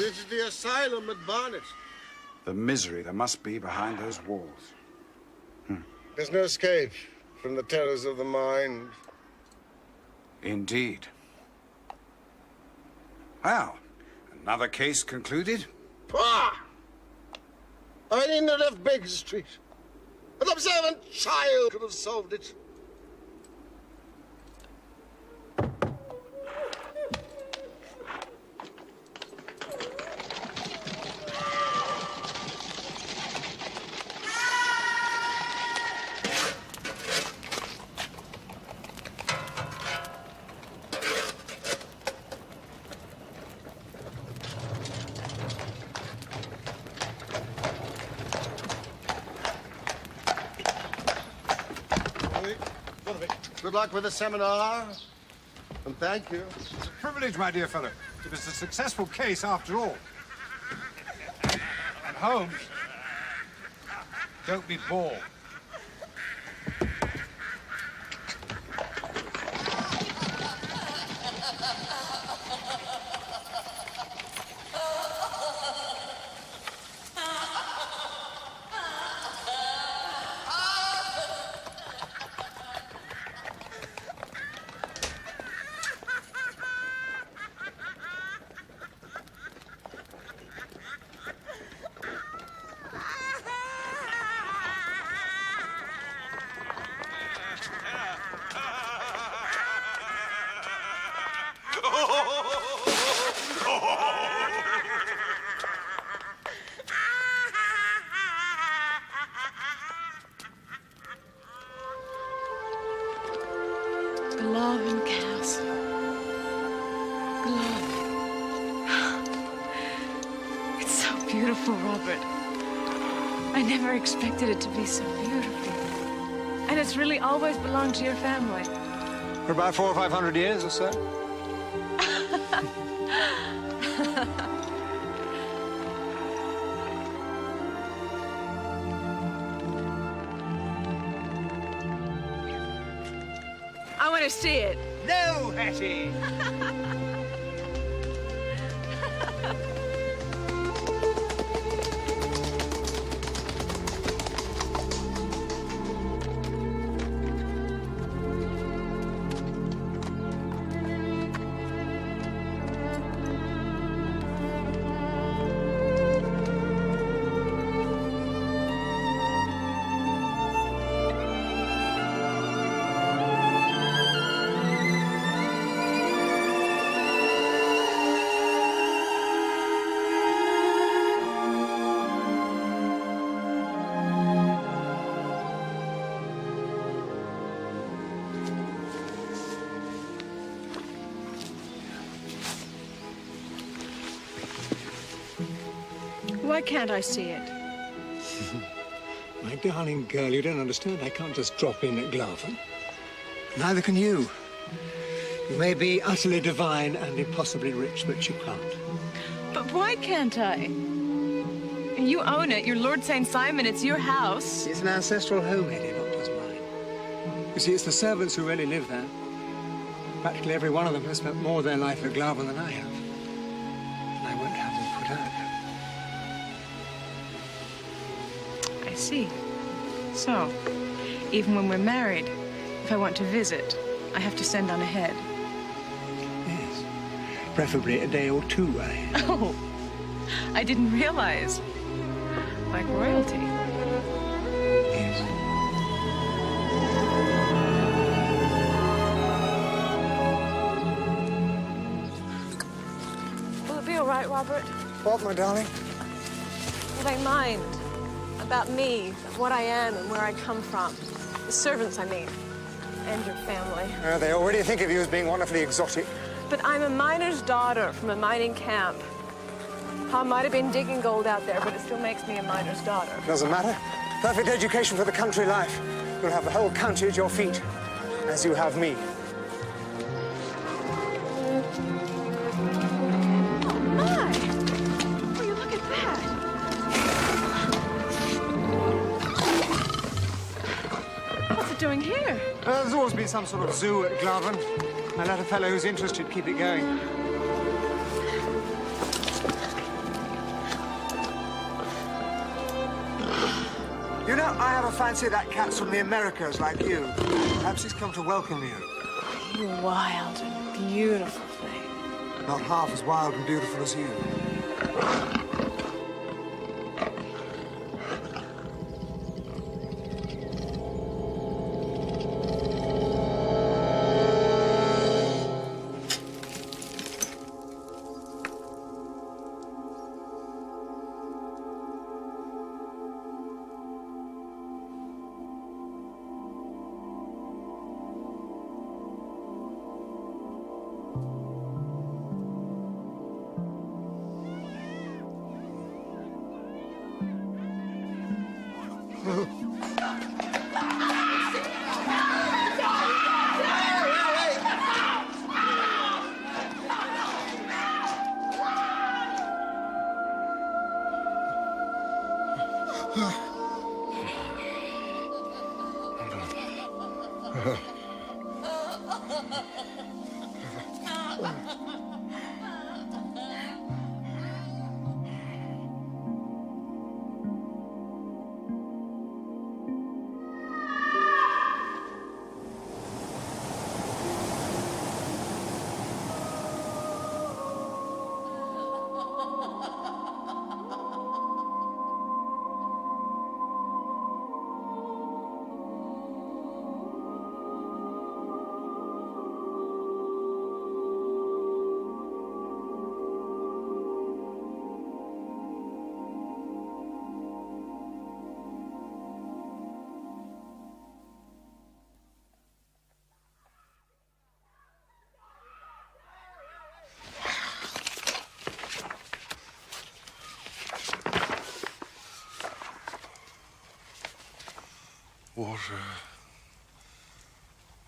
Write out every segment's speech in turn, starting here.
This is the asylum at Barnet. The misery there must be behind those walls. There's no escape from the terrors of the mind. Indeed. Well, another case concluded? Pah! I needn't have left Baker Street. An observant child could have solved it. Good luck with the seminar, and thank you. It's a privilege, my dear fellow. It was a successful case after all. And Holmes, don't be bored. Glavin Castle. Glavin. It's so beautiful, Robert. I never expected it to be so beautiful. And it's really always belonged to your family. For about 400 or 500 years or so. I want to see it. No, Hattie! Why can't I see it? My darling girl, you don't understand. I can't just drop in at Glavin. Neither can you. You may be utterly divine and impossibly rich, but you can't. But why can't I? You own it. You're Lord St. Simon. It's your house. It's an ancestral home, Eddie, not just mine. You see, it's the servants who really live there. Practically every one of them has spent more of their life at Glavin than I have. And I won't have them put out. I see. So, even when we're married, if I want to visit, I have to send on ahead. Yes. Preferably a day or two, Oh, I didn't realize. Like royalty. Yes. Will it be all right, Robert? What, my darling? Will they mind about me, what I am and where I come from? The servants, I mean, and your family. They already think of you as being wonderfully exotic. But I'm a miner's daughter from a mining camp. I might have been digging gold out there, but it still makes me a miner's daughter. Doesn't matter. Perfect education for the country life. You'll have the whole county at your feet, as you have me. My! Will you look at that? What's it doing here? There's always been some sort of zoo at Glavin. I let a fellow who's interested keep it going. You know, I have a fancy that cat's from the Americas like you. Perhaps he's come to welcome you. You wild and beautiful thing. Not half as wild and beautiful as you.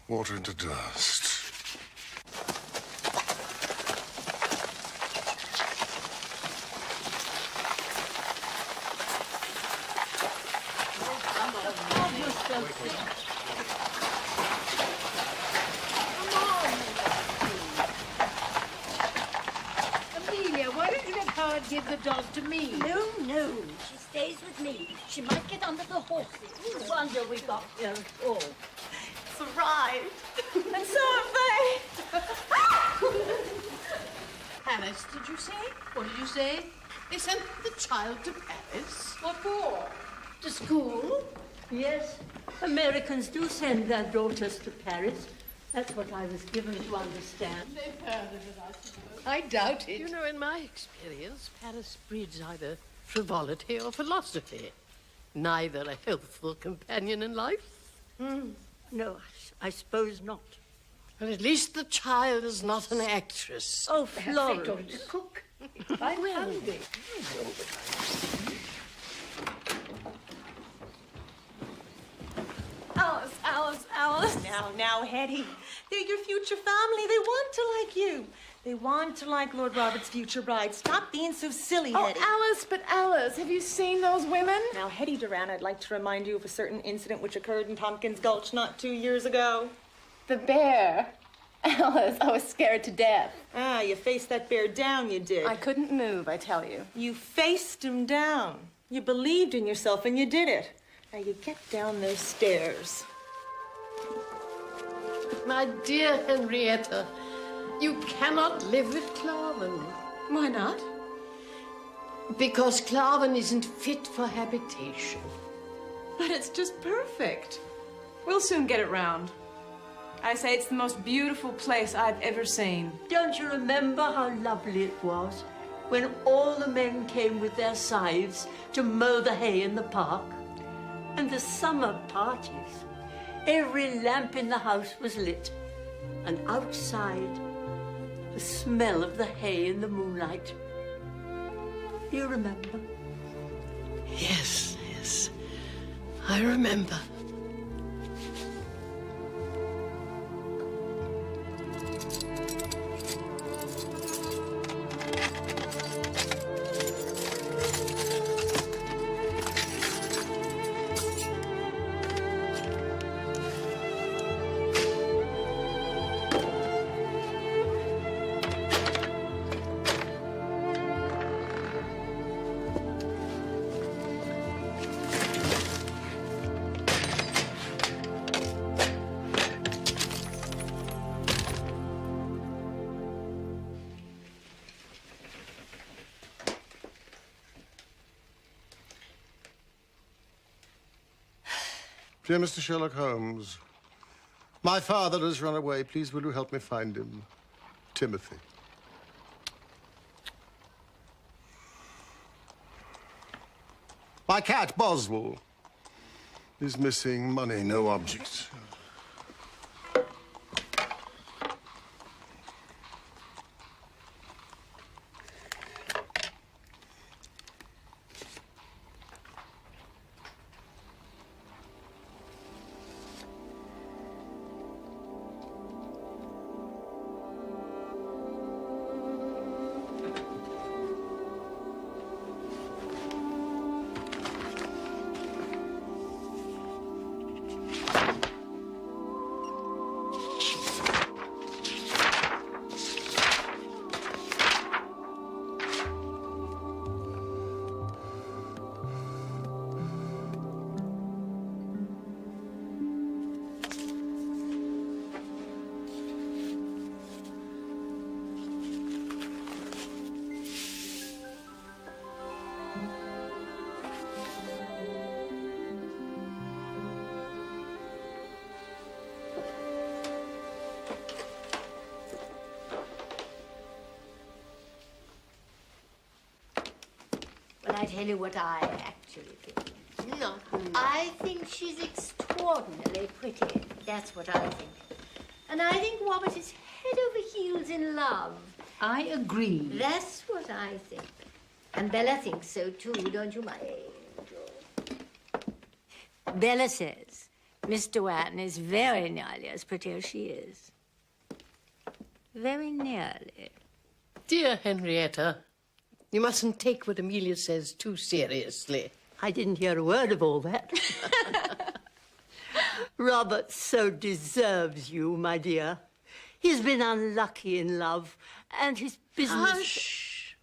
Water into dust. Amelia, why don't you let Howard give the dog to me? No, no. She stays with me. She might get under the horses. No wonder we got here at all. It's a ride. And so have they. Paris, did you say? What did you say? They sent the child to Paris? What for? To school? Yes, Americans do send their daughters to Paris. That's what I was given to understand. They've heard of it, I suppose. I doubt it. You know, in my experience, Paris breeds either frivolity or philosophy. Neither a healthful companion in life. No, I suppose not. But at least the child is not an actress. Oh, Florence. The cook. I'm hungry. Alice. Now, Hetty. They're your future family. They want to like you. They want to like Lord Robert's future bride. Stop being so silly, Oh, Hetty. Alice, have you seen those women? Now, Hetty Duran, I'd like to remind you of a certain incident which occurred in Tompkins Gulch not 2 years ago. The bear. Alice, I was scared to death. Ah, you faced that bear down, you did. I couldn't move, I tell you. You faced him down. You believed in yourself and you did it. Now you get down those stairs. My dear Henrietta, you cannot live at Claven. Why not? Because Claven isn't fit for habitation. But it's just perfect. We'll soon get it round. I say it's the most beautiful place I've ever seen. Don't you remember how lovely it was when all the men came with their scythes to mow the hay in the park? And the summer parties. Every lamp in the house was lit. And outside, the smell of the hay in the moonlight. You remember? Yes. I remember. Dear Mr. Sherlock Holmes, my father has run away. Please, will you help me find him? Timothy. My cat, Boswell, is missing. Money, no objects. Well, I tell you what I actually think. No. I think she's extraordinarily pretty. That's what I think. And I think Robert is head over heels in love. I agree. That's what I think. And Bella thinks so too, don't you, my angel? Bella says Mr. Watton is very nearly as pretty as she is. Very nearly. Dear Henrietta, you mustn't take what Amelia says too seriously. I didn't hear a word of all that. Robert so deserves you, my dear. He's been unlucky in love, and his business... Hush!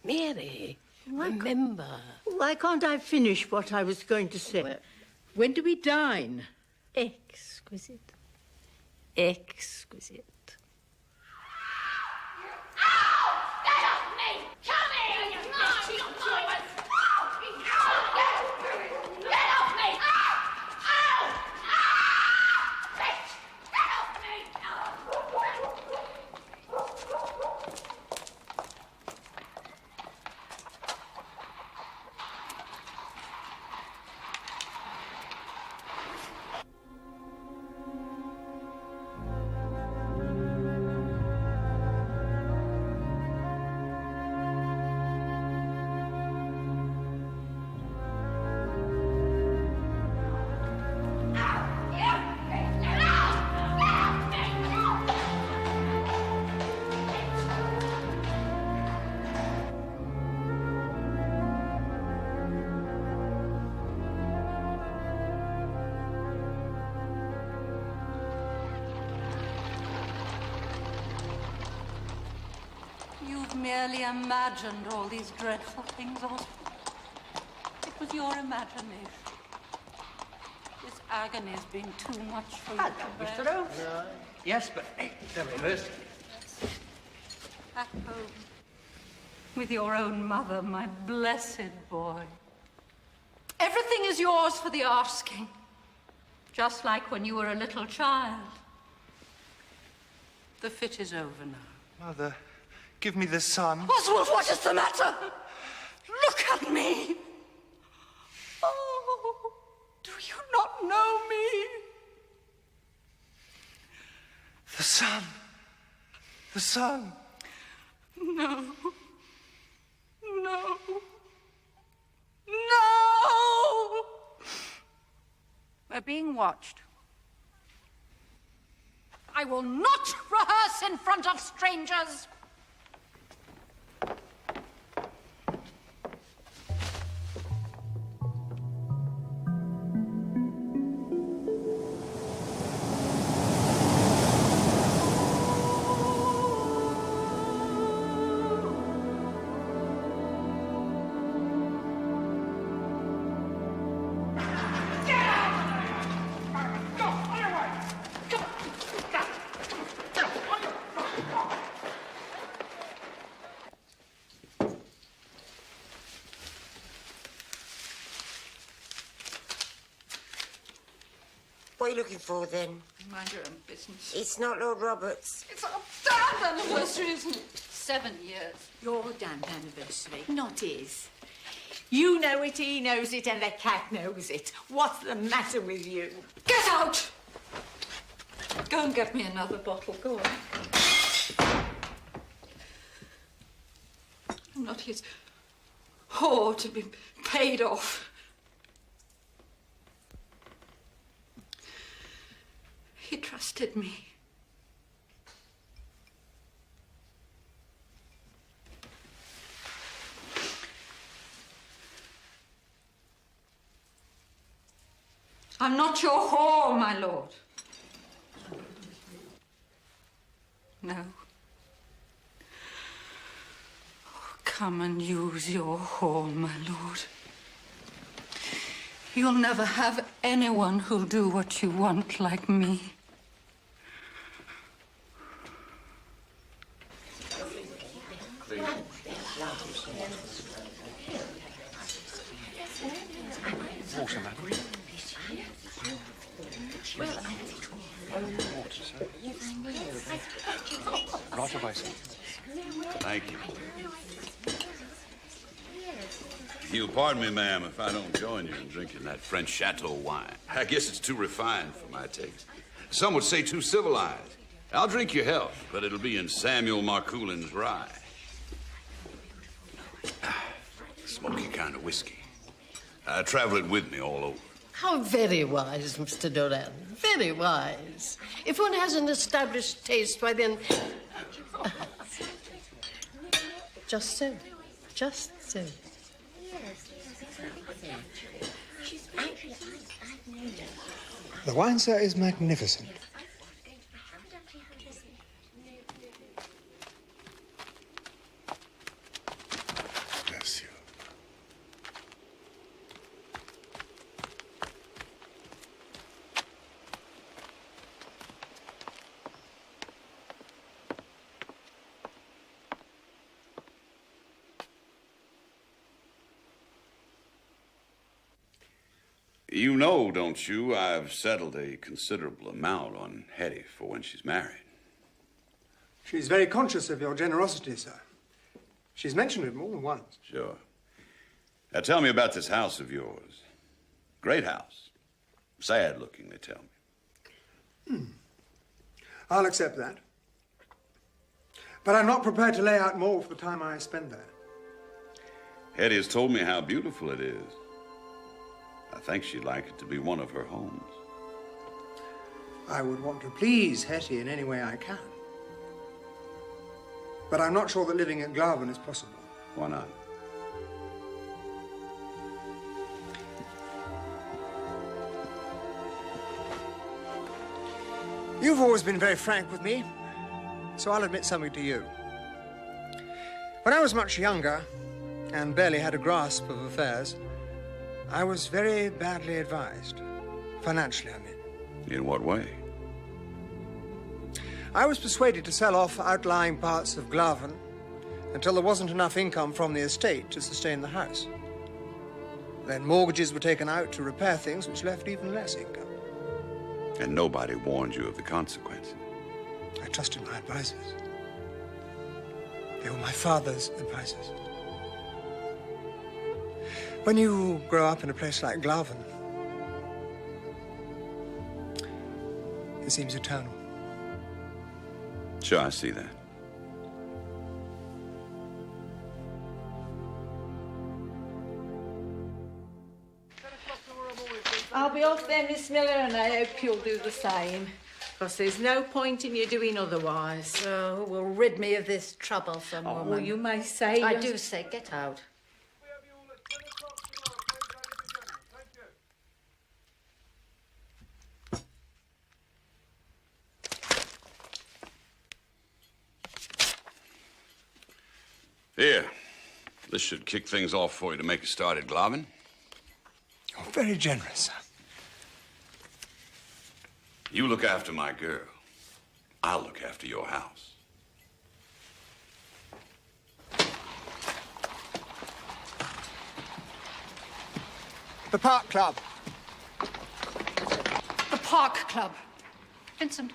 Mary, remember. Why can't I finish what I was going to say? Well, when do we dine? Exquisite. Exquisite. You've merely imagined all these dreadful things, Oswald. It was your imagination. This agony has been too much for you to bear. Mr. Holmes? Yes, but the reverse. At home, with your own mother, my blessed boy. Everything is yours for the asking, just like when you were a little child. The fit is over now. Mother, give me the sun. Oswald, what is the matter? Look at me. Oh, do you not know me? The sun. The sun. No. No. No! We're being watched. I will not rehearse in front of strangers. are you looking for, then? Mind your own business. It's not Lord Roberts. It's our damned anniversary, isn't it? 7 years. Your damned anniversary, not his. You know it, he knows it, and the cat knows it. What's the matter with you? Get out! Go and get me another bottle. Go on. I'm not his whore to be paid off. He trusted me. I'm not your whore, my lord. No. Oh, come and use your whore, my lord. You'll never have anyone who'll do what you want like me. Water, madam. Water, sir. Right away, sir. Thank you. You'll pardon me, ma'am, if I don't join you in drinking that French Chateau wine. I guess it's too refined for my taste. Some would say too civilized. I'll drink your health, but it'll be in Samuel Marcoulin's rye. Smoky kind of whiskey. I travel it with me all over. How very wise, Mr. Doran. Very wise. If one has an established taste, why then... Just so. Just so. The wine, sir, is magnificent. Bless you. You know, don't you, I've settled a considerable amount on Hetty for when she's married. She's very conscious of your generosity, sir. She's mentioned it more than once. Sure. Now tell me about this house of yours. Great house. Sad looking, they tell me. I'll accept that. But I'm not prepared to lay out more for the time I spend there. Hetty has told me how beautiful it is. I think she'd like it to be one of her homes. I would want to please Hetty in any way I can. But I'm not sure that living at Glarven is possible. Why not? You've always been very frank with me, so I'll admit something to you. When I was much younger and barely had a grasp of affairs, I was very badly advised. Financially, I mean. In what way? I was persuaded to sell off outlying parts of Glarven until there wasn't enough income from the estate to sustain the house. Then mortgages were taken out to repair things which left even less income. And nobody warned you of the consequences. I trusted my advisors. They were my father's advisors. When you grow up in a place like Glarven, it seems eternal. Sure, I see that. I'll be off then, Miss Miller, and I hope you'll do the same. Because there's no point in you doing otherwise. Oh, will rid me of this troublesome woman. Oh, you may say... I do say, get out. Here, this should kick things off for you to make a start at Glarven. You're very generous, sir. You look after my girl. I'll look after your house. The Park Club. The Park Club. Vincent.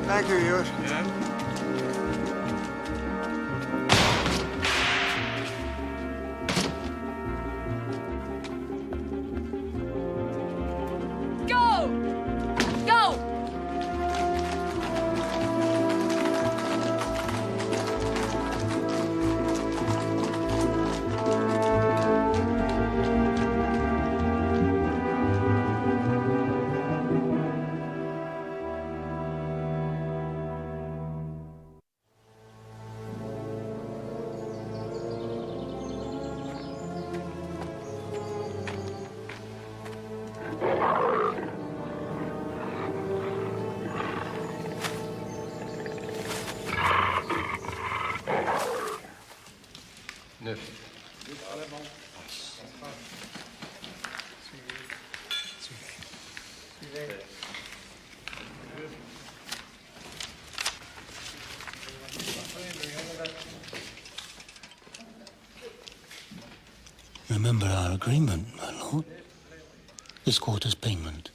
Thank you, Ewart. Go! Go! Remember our agreement, my lord. This quarter's payment,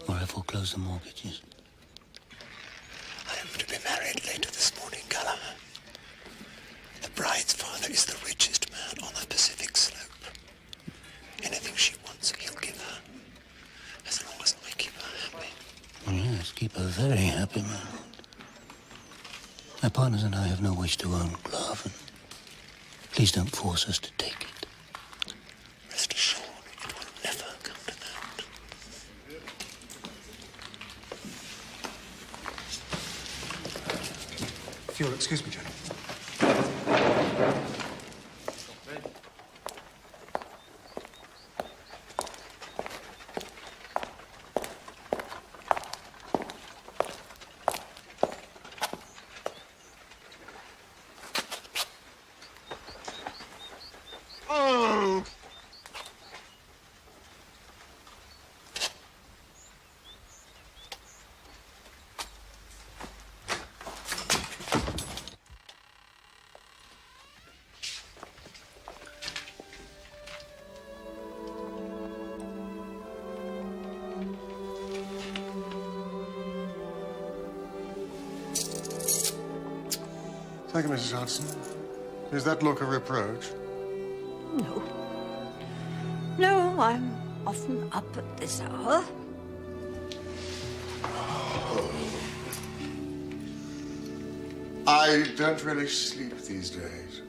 or I foreclose the mortgages. I am to be married later this morning, Callahan. The bride's father is the richest man on the Pacific slope. Anything she wants, he'll give her. As long as I keep her happy. Oh, yes, keep her very happy, my lord. My partners and I have no wish to own Glavin. Please don't force us to take it. Rest assured, it will never come to that. If you'll excuse me, gentlemen. Oh! Thank you, Mrs. Hudson. Is that look a reproach? No. No, I'm often up at this hour. I don't really sleep these days.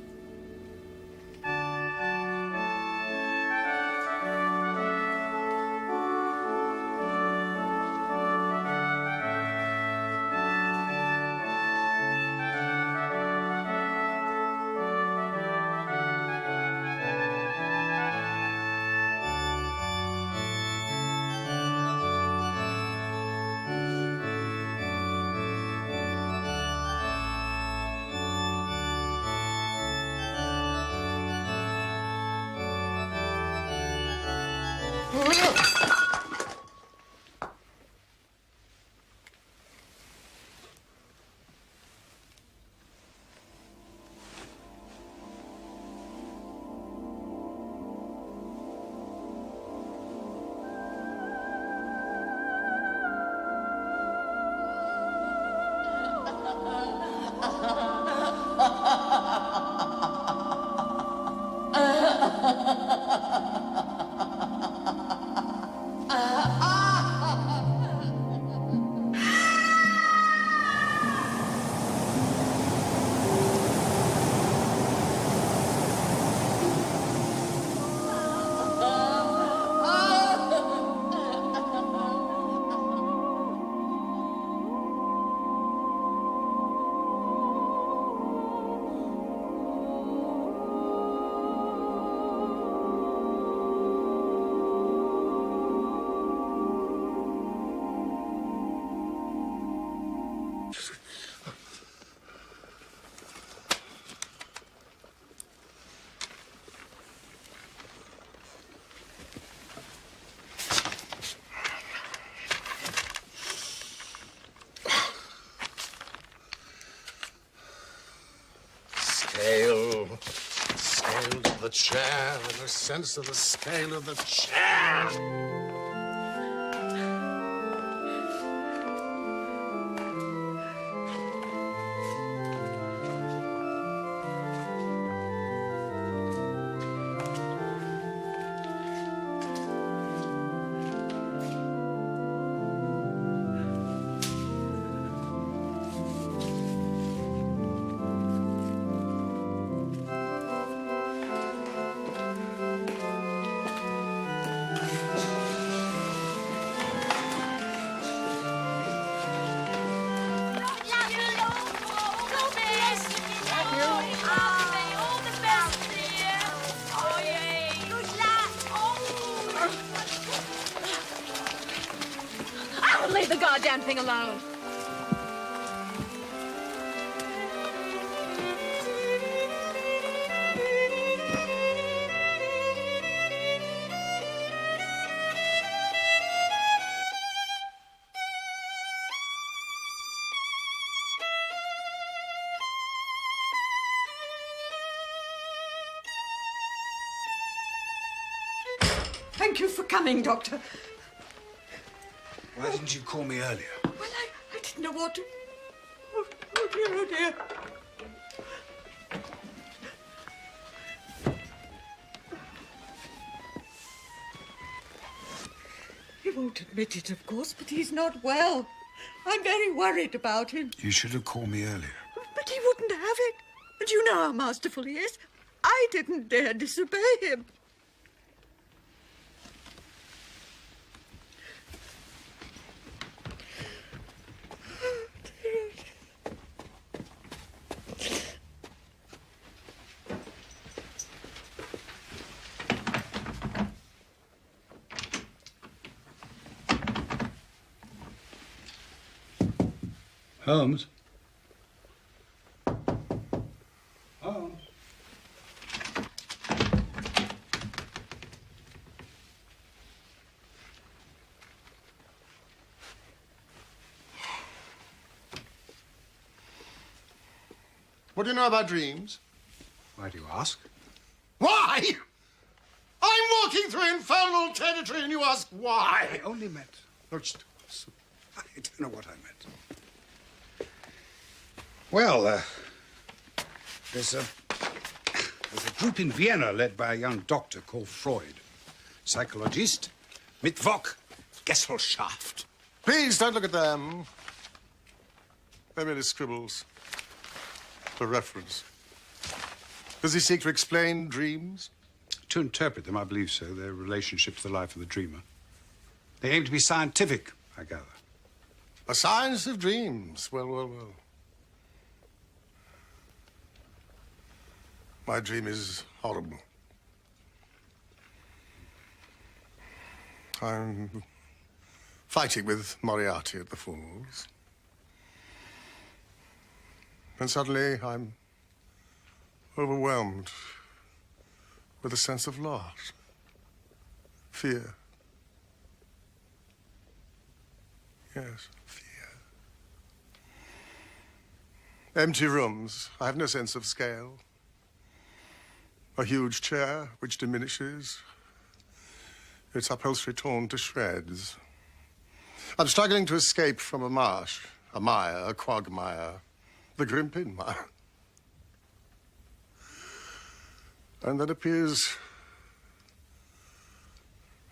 scale of the chair and a sense of the scale of the chair. Leave the goddamn thing alone. Thank you for coming, Doctor. Why didn't you call me earlier? Well, I didn't know what to... Oh, dear, oh, dear. He won't admit it, of course, but he's not well. I'm very worried about him. You should have called me earlier. But he wouldn't have it. And you know how masterful he is. I didn't dare disobey him. Holmes? Holmes? What do you know about dreams? Why do you ask? Why? I'm walking through infernal territory and you ask why? I only meant... No, I don't know what I meant. Well, there's a group in Vienna led by a young doctor called Freud. Psychologist, Mittwoch, Gesellschaft. Please don't look at them. They're merely scribbles. For reference. Does he seek to explain dreams? To interpret them, I believe so. Their relationship to the life of the dreamer. They aim to be scientific, I gather. A science of dreams. Well, well, well. My dream is horrible. I'm fighting with Moriarty at the Falls. And suddenly I'm overwhelmed with a sense of loss, fear. Yes, fear. Empty rooms. I have no sense of scale. A huge chair which diminishes, its upholstery torn to shreds. I'm struggling to escape from a marsh, a mire, a quagmire, the Grimpen mire. And then appears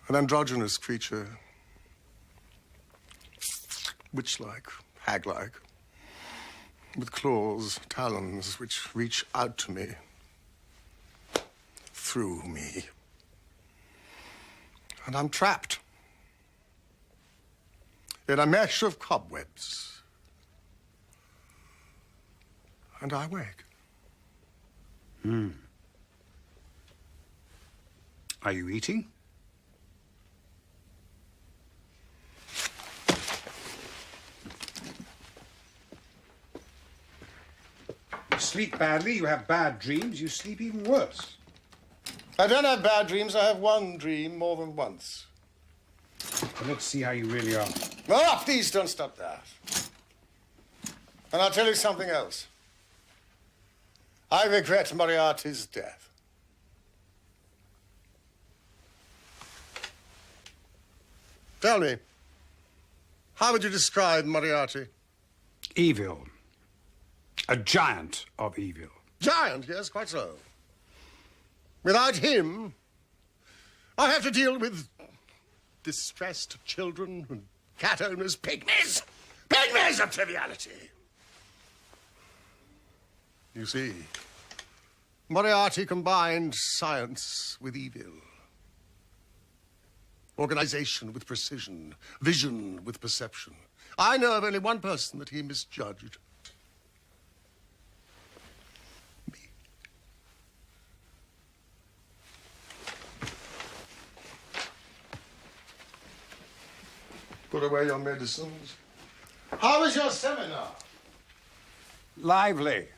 an androgynous creature, witch-like, hag-like, with claws, talons, which reach out to me, through me. And I'm trapped in a mesh of cobwebs. And I wake. Are you eating? You sleep badly, you have bad dreams, you sleep even worse. I don't have bad dreams. I have one dream more than once. Well, let's see how you really are. Ah, please don't stop that. And I'll tell you something else. I regret Moriarty's death. Tell me, how would you describe Moriarty? Evil. A giant of evil. Giant, yes, quite so. Without him, I have to deal with distressed children and cat owners, pygmies. Pygmies of triviality. You see, Moriarty combined science with evil. Organization with precision. Vision with perception. I know of only one person that he misjudged. Me. Put away your medicines. How was your seminar? Lively.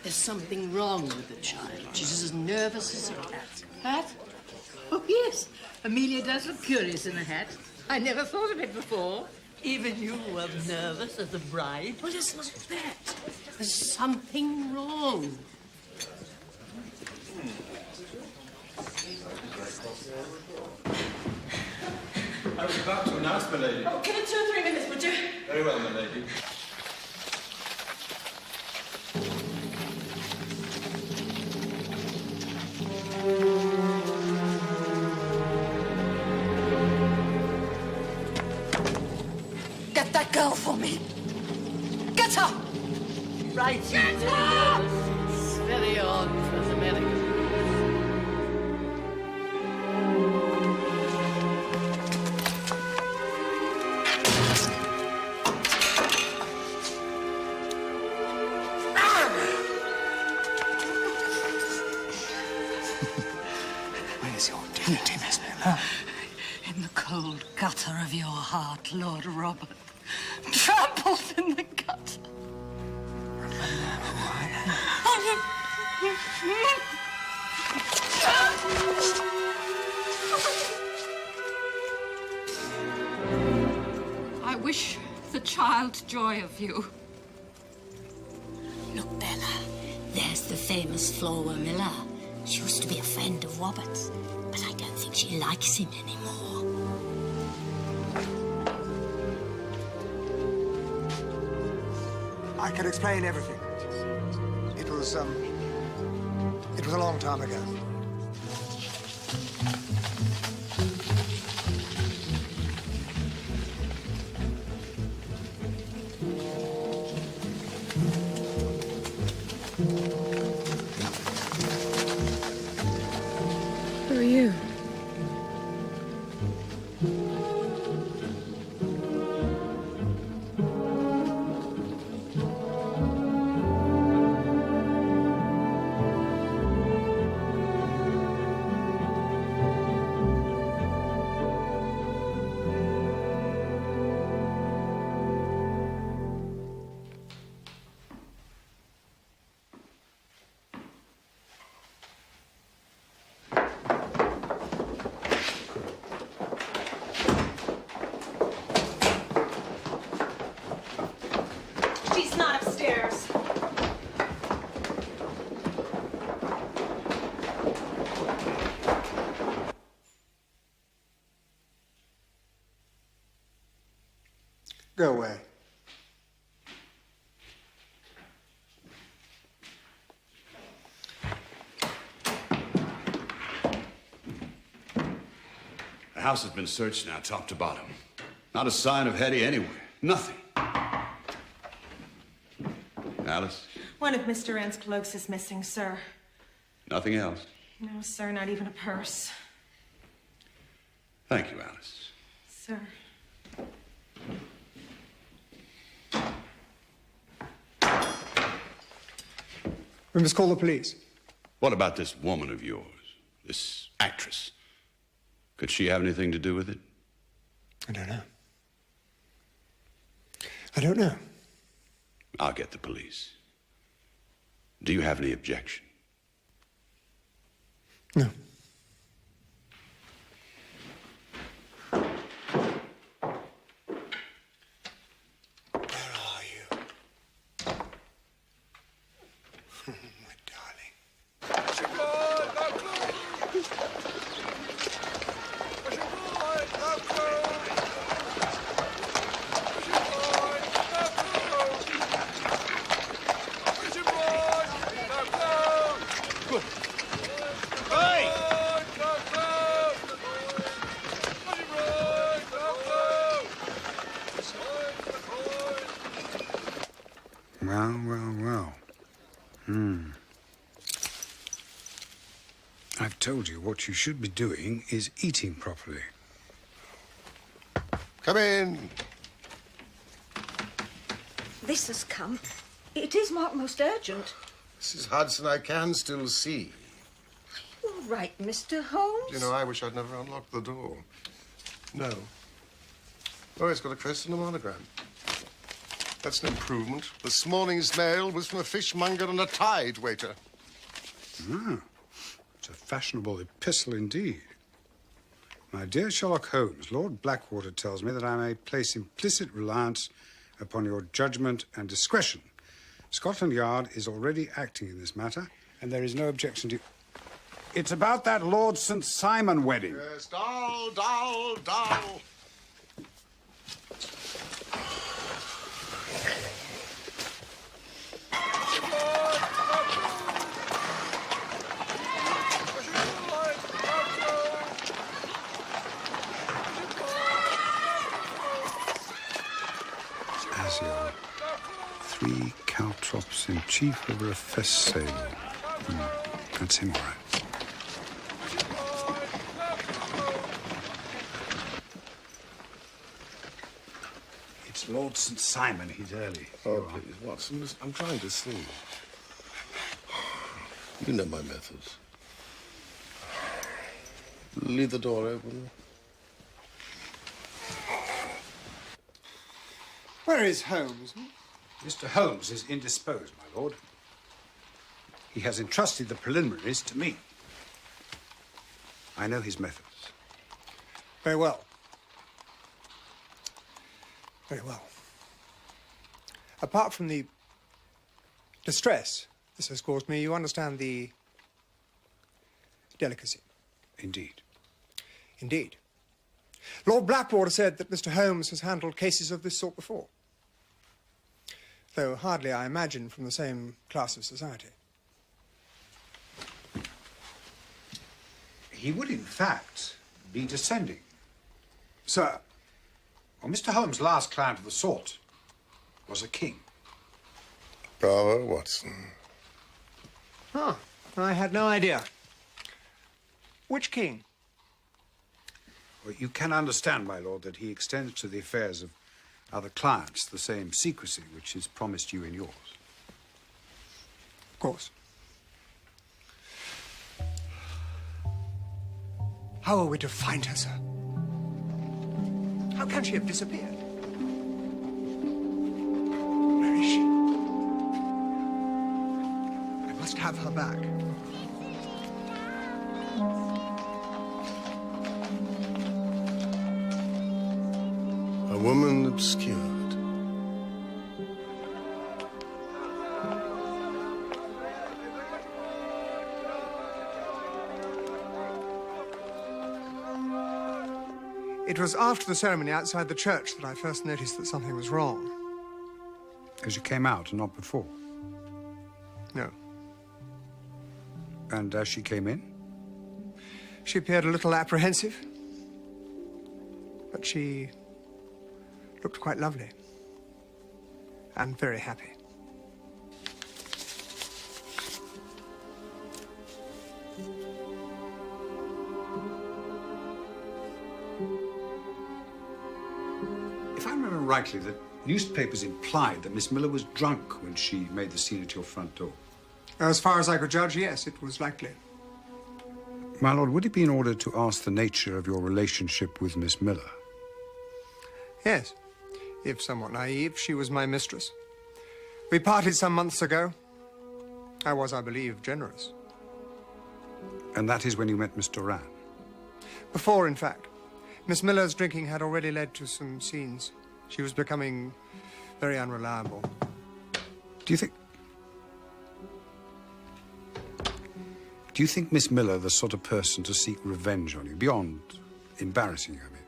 There's something wrong with the child. She's as nervous as a cat. Hat? Oh, yes. Amelia does look curious in a hat. I never thought of it before. Even you were nervous as a bride. Well, it's not that. There's something wrong. I was about to announce, my lady. Oh, give it 2 or 3 minutes, would you? Very well, my lady. Get that girl for me. Get her! Right. Get her! It's very odd for the Americans. Where's your dignity, Miss Miller? In the cold gutter of your heart, Lord Robert. Trampled in the gutter. I wish the child joy of you. Look, Bella, there's the famous Flora Miller. She used to be a friend of Robert's, but I don't think she likes him anymore. I can explain everything. It was a long time ago. Who are you? She's not upstairs. Go away. The house has been searched now, top to bottom. Not a sign of Hetty anywhere. Nothing. Alice? One of Mr. Ann's cloaks is missing, sir. Nothing else? No, sir, not even a purse. Thank you, Alice. Sir. We must call the police. What about this woman of yours, this actress? Could she have anything to do with it? I don't know. I don't know. I'll get the police. Do you have any objection? No. I've told you what you should be doing is eating properly. Come in. This has come. It is marked most urgent. Mrs. Hudson, I can still see. All right, Mr. Holmes. You know, I wish I'd never unlocked the door. No. Oh, it's got a crest and a monogram. That's an improvement. This morning's mail was from a fishmonger and a tide waiter. Ah, it's a fashionable epistle indeed. My dear Sherlock Holmes, Lord Blackwater tells me that I may place implicit reliance upon your judgment and discretion. Scotland Yard is already acting in this matter, and there is no objection to... It's about that Lord St. Simon wedding. Yes, doll. As your 3 caltrops in chief over a fess sail. That's him, all right. It's Lord St. Simon. He's early. Oh, please, Watson, I'm trying to sleep. You know my methods. Leave the door open. Where is Holmes? Mr. Holmes is indisposed, my lord. He has entrusted the preliminaries to me. I know his methods. Very well. Very well. Apart from the distress this has caused me, you understand the delicacy. Indeed. Indeed. Lord Blackwater said that Mr. Holmes has handled cases of this sort before. Though hardly, I imagine, from the same class of society. He would, in fact, be descending. Sir, well, Mr. Holmes' last client of the sort was a king. Bravo, Watson. Ah, I had no idea. Which king? Well, you can understand, my lord, that he extends to the affairs of other clients the same secrecy which is promised you in yours. Of course. How are we to find her, sir? How can she have disappeared? Where is she? I must have her back. A woman obscured. It was after the ceremony outside the church that I first noticed that something was wrong. As you came out and not before? No. And as she came in? She appeared a little apprehensive, but she looked quite lovely and very happy. If I remember rightly, the newspapers implied that Miss Miller was drunk when she made the scene at your front door. As far as I could judge, yes, it was likely. My lord, would it be in order to ask the nature of your relationship with Miss Miller? Yes. If somewhat naive, she was my mistress. We parted some months ago. I was, I believe, generous. And that is when you met Miss Doran? Before, in fact. Miss Miller's drinking had already led to some scenes. She was becoming very unreliable. Do you think Miss Miller the sort of person to seek revenge on you, beyond embarrassing you, I mean?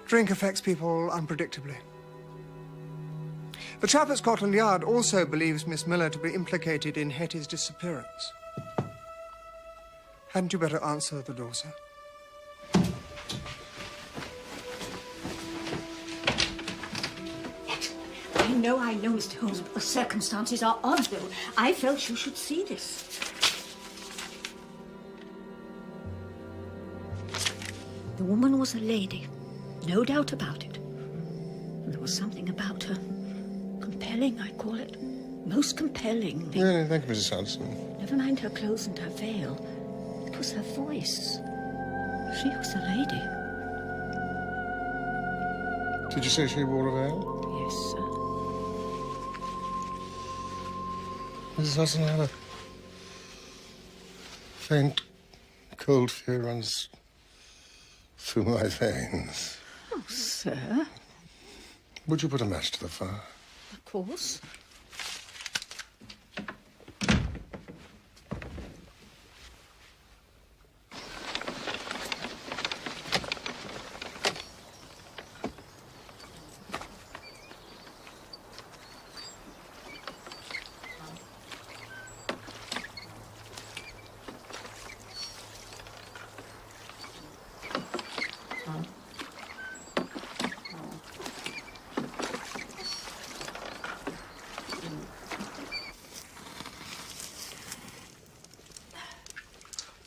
Drink affects people unpredictably. The chap at Scotland Yard also believes Miss Miller to be implicated in Hetty's disappearance. Hadn't you better answer the door, sir? I know, Mr. Holmes, but the circumstances are odd, though. I felt you should see this. The woman was a lady, no doubt about it. And there was something about her. Compelling, I call it. Most compelling. Really, thank you, Mrs. Hudson. Never mind her clothes and her veil. It was her voice. She was a lady. Did you say she wore a veil? Yes, sir. Mrs. Hudson, I have a faint, cold fear runs through my veins. Oh, sir. Would you put a match to the fire? Of course.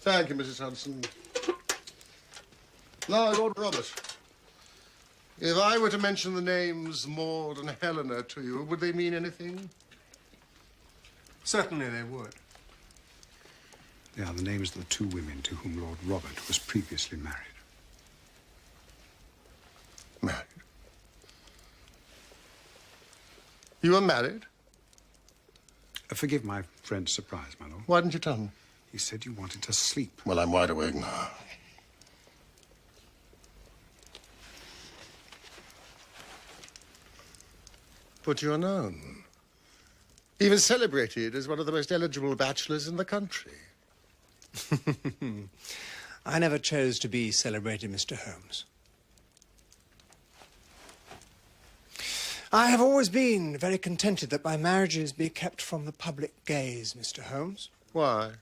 Thank you, Mrs. Hudson. Now, Lord Robert, if I were to mention the names Maud and Helena to you, would they mean anything? Certainly they would. They are the names of the two women to whom Lord Robert was previously married. Married? You were married? Forgive my friend's surprise, my lord. Why didn't you tell me? You said you wanted to sleep. Well, I'm wide awake now. But you're known. Even celebrated as one of the most eligible bachelors in the country. I never chose to be celebrated, Mr. Holmes. I have always been very contented that my marriages be kept from the public gaze, Mr. Holmes. Why?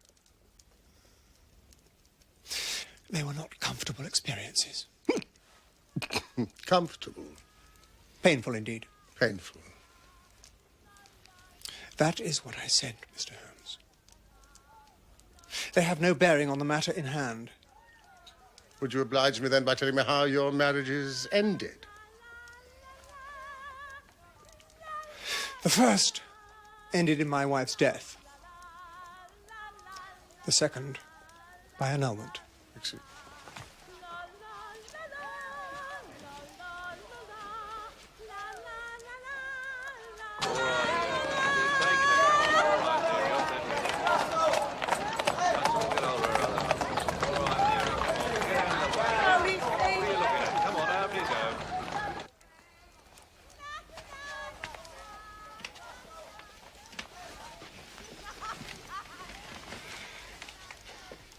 They were not comfortable experiences. Comfortable? Painful indeed. Painful. That is what I said, Mr. Holmes. They have no bearing on the matter in hand. Would you oblige me then by telling me how your marriages ended? The first ended in my wife's death. The second by annulment. Excuse.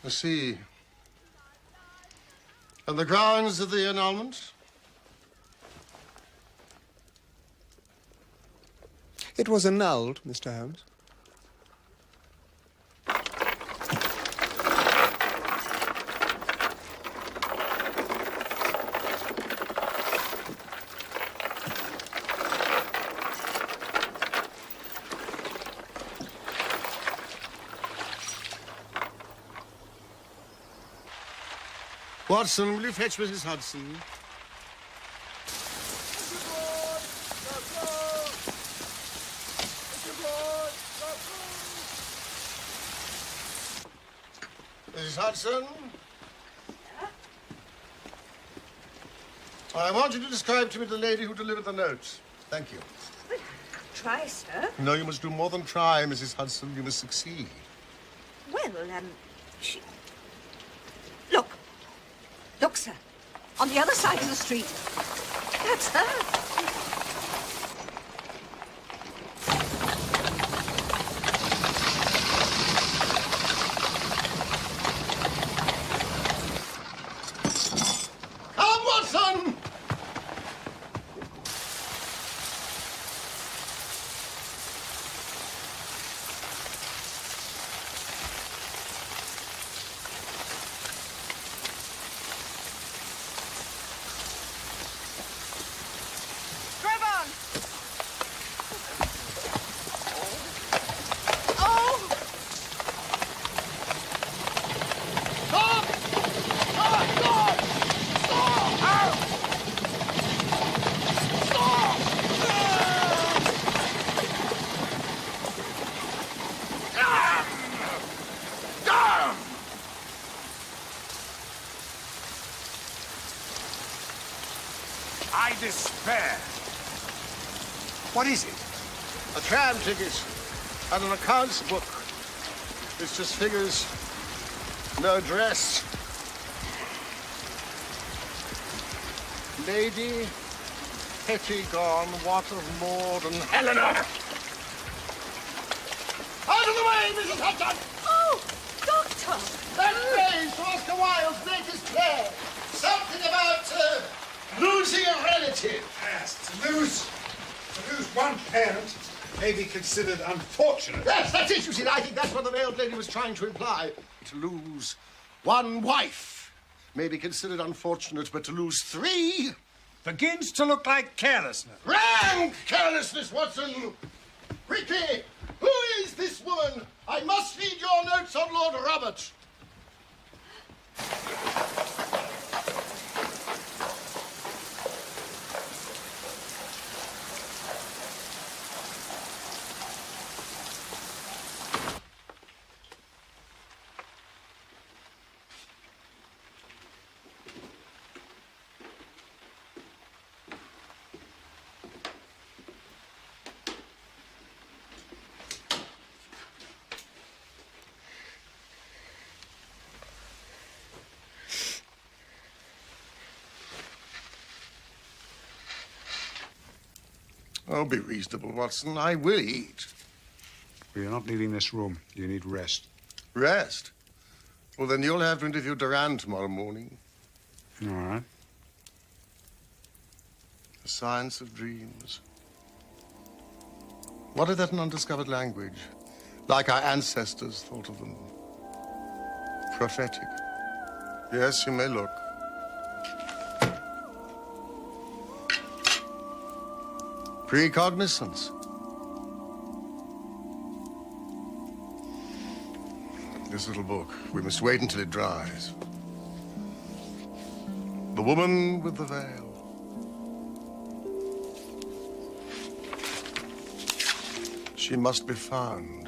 I see. And the grounds of the annulment? It was annulled, Mr. Holmes. Watson, will you fetch Mrs. Hudson? Mrs. Hudson? I want you to describe to me the lady who delivered the notes. Thank you. Try, sir. No, you must do more than try, Mrs. Hudson. You must succeed. Well, she... Look. Look, sir. On the other side of the street. That's her. Come, Watson! Drive on! Oh! Stop! Stop! Stop! Stop! Out! Stop! Damn! I despair. What is it? A tram ticket and an accounts book. It's just figures, no address. Lady Pettigone, what of Maud and Helena? Out of the way, Mrs. Hudson! Oh, Doctor! That phrase to Oscar Wilde's latest play. Something about losing a relative. Yes, to lose one parent may be considered unfortunate. Yes, that's it, you see. I think that's what the veiled lady was trying to imply. To lose one wife may be considered unfortunate, but to lose three... Begins to look like carelessness. Rank carelessness, Watson! Quickly! Who is this woman? I must read your notes on Lord Robert. Oh, be reasonable, Watson. I will eat. Well, you're not leaving this room. You need rest. Rest? Well, then you'll have to interview Durand tomorrow morning. All right. The science of dreams. What if that an undiscovered language? Like our ancestors thought of them. Prophetic. Yes, you may look. Precognizance. This little book. We must wait until it dries. The woman with the veil. She must be found.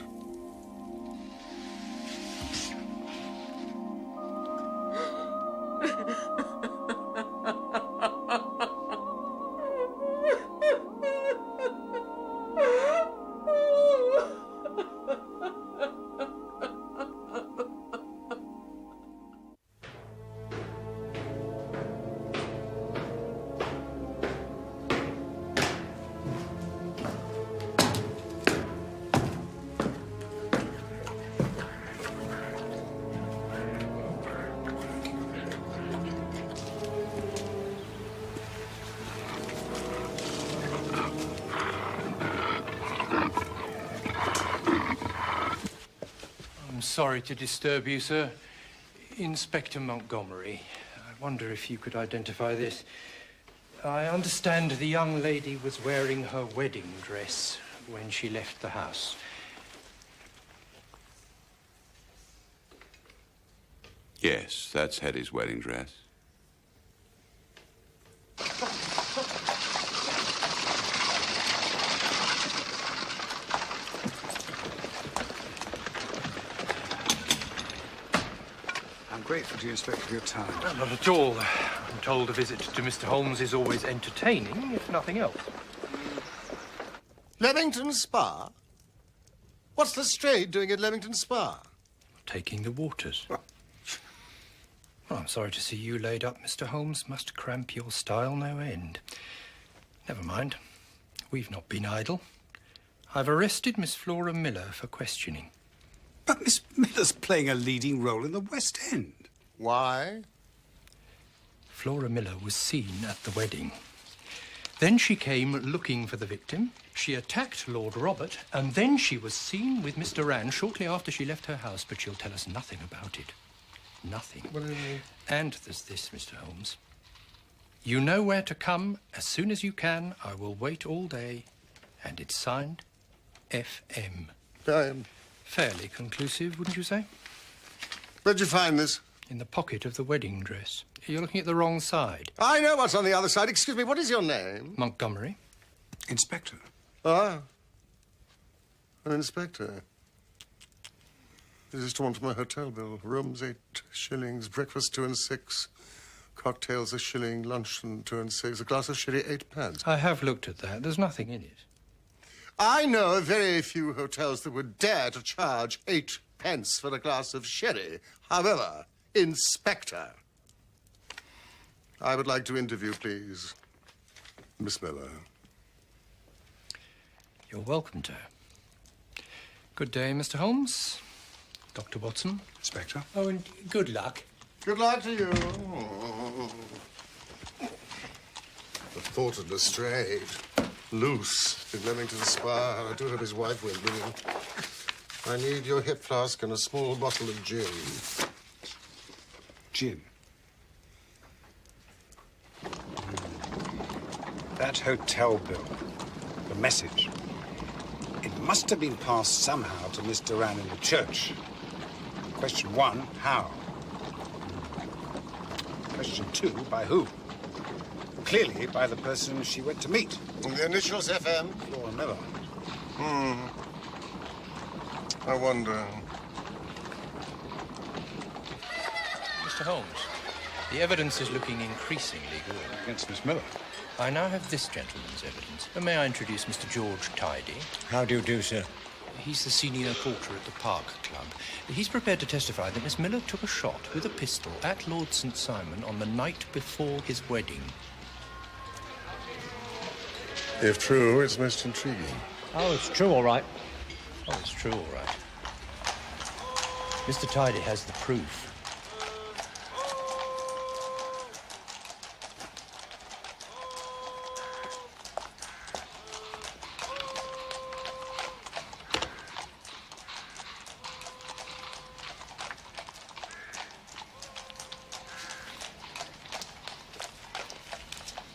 Sorry to disturb you, sir. Inspector Montgomery. I wonder if you could identify this. I understand the young lady was wearing her wedding dress when she left the house. Yes, that's Hetty's wedding dress. grateful to you, Inspector, for your time. Well, not at all. I'm told a visit to Mr. Holmes is always entertaining, if nothing else. Leamington Spa? What's Lestrade doing at Leamington Spa? Taking the waters. Well, I'm sorry to see you laid up, Mr. Holmes. Must cramp your style no end. Never mind. We've not been idle. I've arrested Miss Flora Miller for questioning. But Miss Miller's playing a leading role in the West End. Why? Flora Miller was seen at the wedding. Then she came looking for the victim. She attacked Lord Robert, and then she was seen with Mr. Rand shortly after she left her house, but she'll tell us nothing about it. Nothing. And there's this, Mr. Holmes. You know where to come as soon as you can. I will wait all day. And it's signed FM. Fairly conclusive, wouldn't you say? Where'd you find this? In the pocket of the wedding dress. You're looking at the wrong side. I know what's on the other side. Excuse me, what is your name? Montgomery. Inspector. Ah. An inspector. This is torn from my hotel bill. Rooms 8 shillings, breakfast 2 and 6, cocktails a shilling, luncheon 2 and 6, a glass of sherry 8 pence. I have looked at that. There's nothing in it. I know of very few hotels that would dare to charge 8 pence for a glass of sherry. However, Inspector, I would like to interview, please, Miss Miller. You're welcome to. Good day, Mr. Holmes. Dr. Watson. Inspector. Oh, and good luck. Good luck to you. The thought of Lestrade. Loose in Leamington Spa. I do hope his wife won't bring him. I need your hip flask and a small bottle of gin. Gin. That hotel bill. The message. It must have been passed somehow to Miss Duran in the church. Question 1, how? Question 2, by who? Clearly by the person she went to meet. The initials FM? Flora Miller. I wonder. Mr. Holmes, the evidence is looking increasingly good. Against Miss Miller? I now have this gentleman's evidence. May I introduce Mr. George Tidy? How do you do, sir? He's the senior porter at the Park Club. He's prepared to testify that Miss Miller took a shot with a pistol at Lord St. Simon on the night before his wedding. If true, it's most intriguing. Oh, it's true, all right. Oh, it's true, all right. Mr. Tidy has the proof.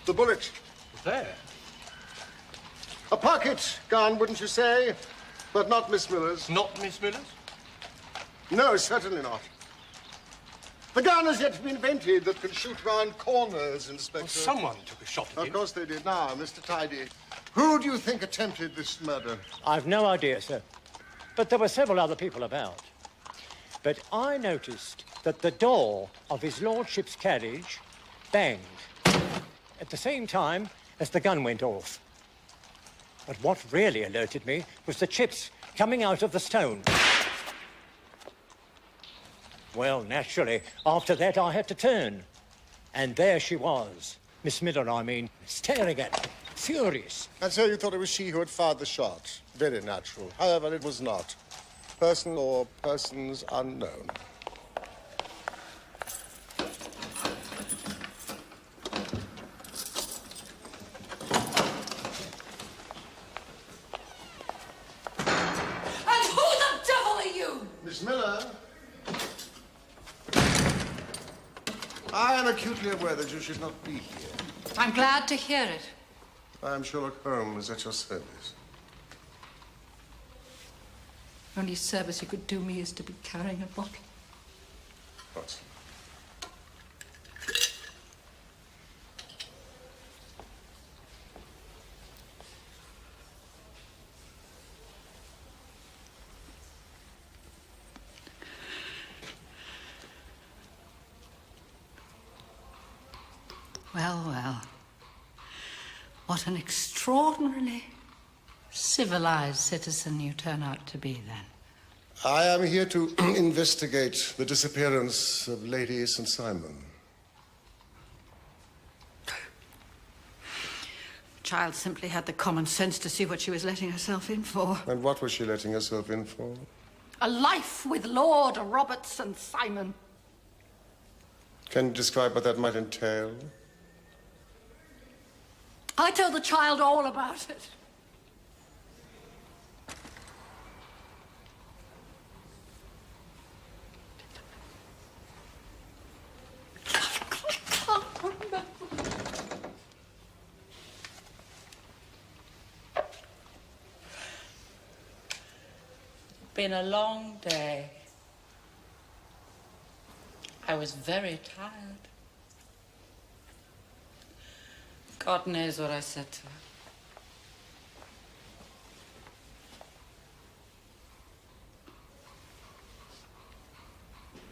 The bullet. There. A pocket gun, wouldn't you say? But not Miss Miller's. Not Miss Miller's? No, certainly not. The gun has yet to be invented that can shoot round corners, Inspector. Well, someone took a shot at him. Of course they did. Now, Mr. Tidy, who do you think attempted this murder? I've no idea, sir. But there were several other people about. But I noticed that the door of his lordship's carriage banged at the same time as the gun went off. But what really alerted me was the chips coming out of the stone. Well, naturally, after that I had to turn. And there she was, Miss Miller, I mean, staring at me, furious. And so you thought it was she who had fired the shot? Very natural. However, it was not. Person or persons unknown. Miss Miller, I am acutely aware that you should not be here. I'm glad to hear it. I am Sherlock Holmes at your service. Only service you could do me is to be carrying a bottle. What? Well, well. What an extraordinarily civilized citizen you turn out to be, then. I am here to investigate the disappearance of Lady St. Simon. The child simply had the common sense to see what she was letting herself in for. And what was she letting herself in for? A life with Lord Robert St. Simon. Can you describe what that might entail? I told the child all about it. Been a long day. I was very tired. God knows what I said to her.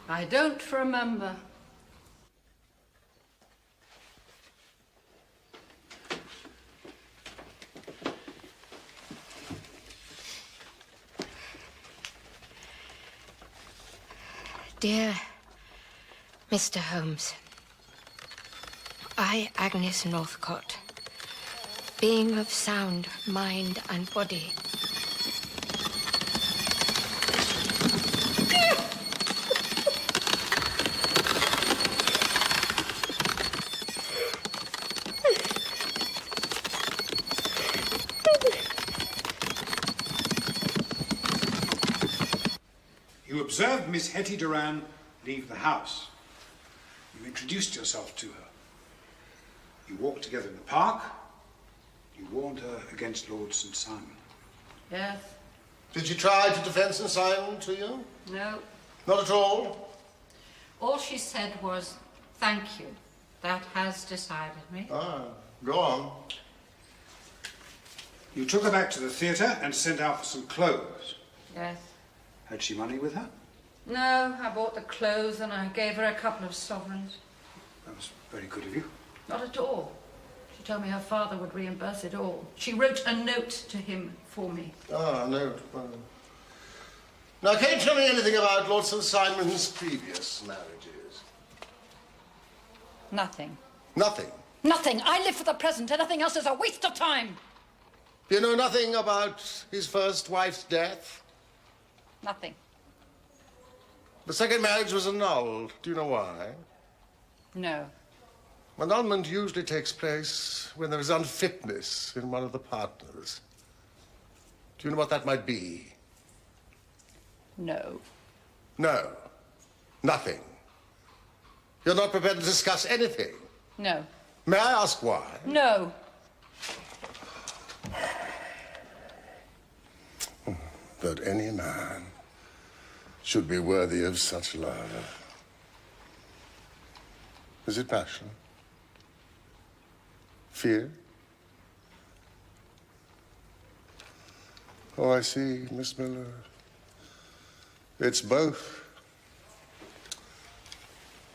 I don't remember. Dear Mr. Holmes, I, Agnes Northcott, being of sound mind and body, You observed Miss Hetty Duran leave the house. You introduced yourself to her. You walked together in the park. You warned her against Lord St. Simon. Yes. Did she try to defend St. Simon to you? No. Not at all? All she said was, thank you. That has decided me. Ah, go on. You took her back to the theatre and sent out for some clothes. Yes. Had she money with her? No, I bought the clothes and I gave her a couple of sovereigns. That was very good of you. Not at all. She told me her father would reimburse it all. She wrote a note to him for me. Ah, no. Well. Now, can you tell me anything about Lord St. Simon's previous marriages? Nothing. Nothing. Nothing. I live for the present. Anything else is a waste of time. You know nothing about his first wife's death? Nothing. The second marriage was annulled. Do you know why? No. Annulment usually takes place when there is unfitness in one of the partners. Do you know what that might be? No. No. Nothing. You're not prepared to discuss anything. No. May I ask why? No. That any man should be worthy of such love. Is it passion? Fear? Oh, I see, Miss Miller. It's both.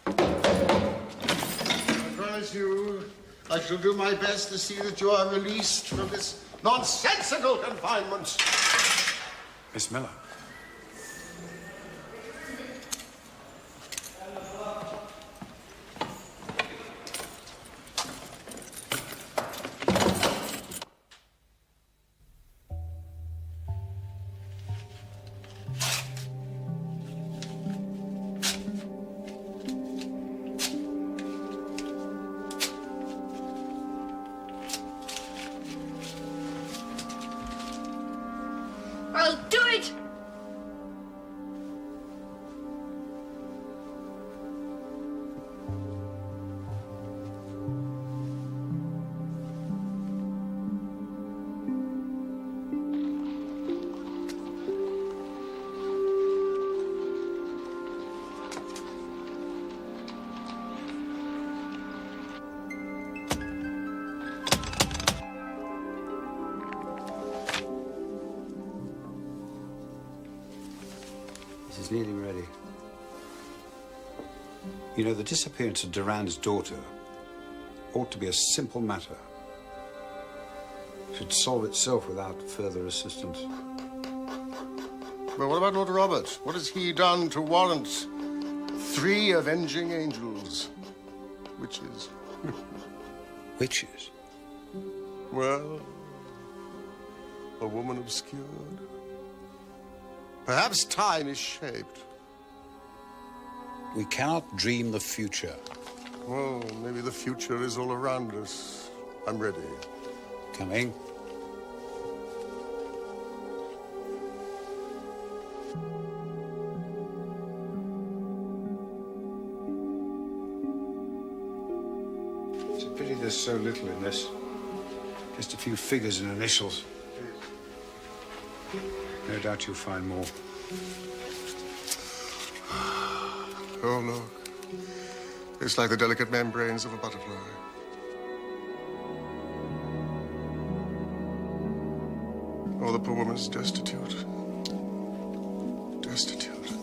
I promise you, I shall do my best to see that you are released from this nonsensical confinement. Miss Miller. I'll do it! This is nearly ready. You know, the disappearance of Duran's daughter ought to be a simple matter. It should solve itself without further assistance. Well, what about Lord Robert? What has he done to warrant 3 avenging angels? Witches. Witches? Well, a woman obscured. Perhaps time is shaped. We cannot dream the future. Well, maybe the future is all around us. I'm ready. Coming. It's a pity there's so little in this. Just a few figures and initials. No doubt you'll find more. Oh, look. It's like the delicate membranes of a butterfly. Oh, the poor woman's destitute. Destitute.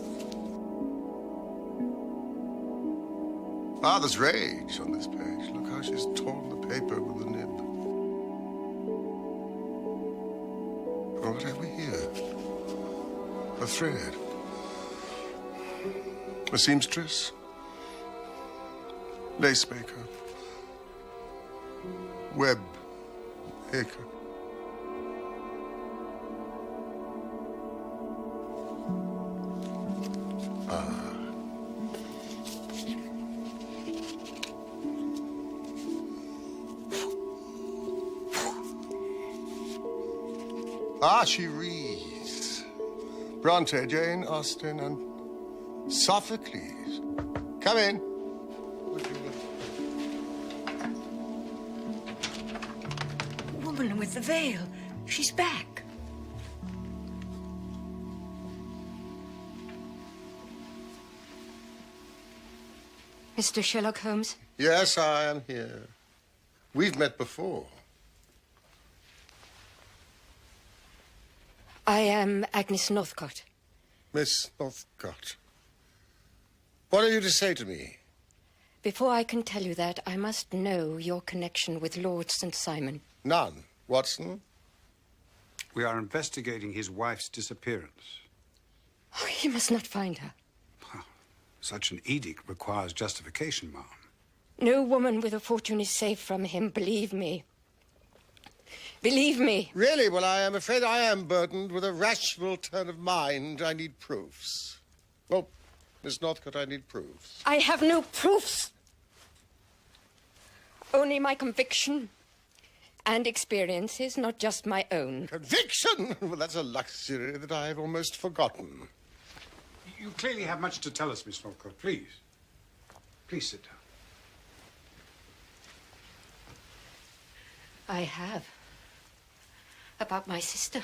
Ah, there's rage on this page. Look how she's torn the paper with the nib. Oh, what have we here? A thread. A seamstress. Lace maker. Web maker. She reads. Bronte, Jane Austen, and Sophocles. Come in. Woman with the veil. She's back. Mr. Sherlock Holmes? Yes, I am here. We've met before. I am Agnes Northcott. Miss Northcott. What have you to say to me? Before I can tell you that, I must know your connection with Lord St. Simon. None. Watson? We are investigating his wife's disappearance. Oh, you must not find her. Such an edict requires justification, ma'am. No woman with a fortune is safe from him, believe me. Believe me. Really? Well, I am afraid I am burdened with a rational turn of mind. I need proofs. Well, Miss Northcott, I need proofs. I have no proofs. Only my conviction and experiences, not just my own. Conviction? Well, that's a luxury that I have almost forgotten. You clearly have much to tell us, Miss Northcott. Please. Please sit down. I have. About my sister.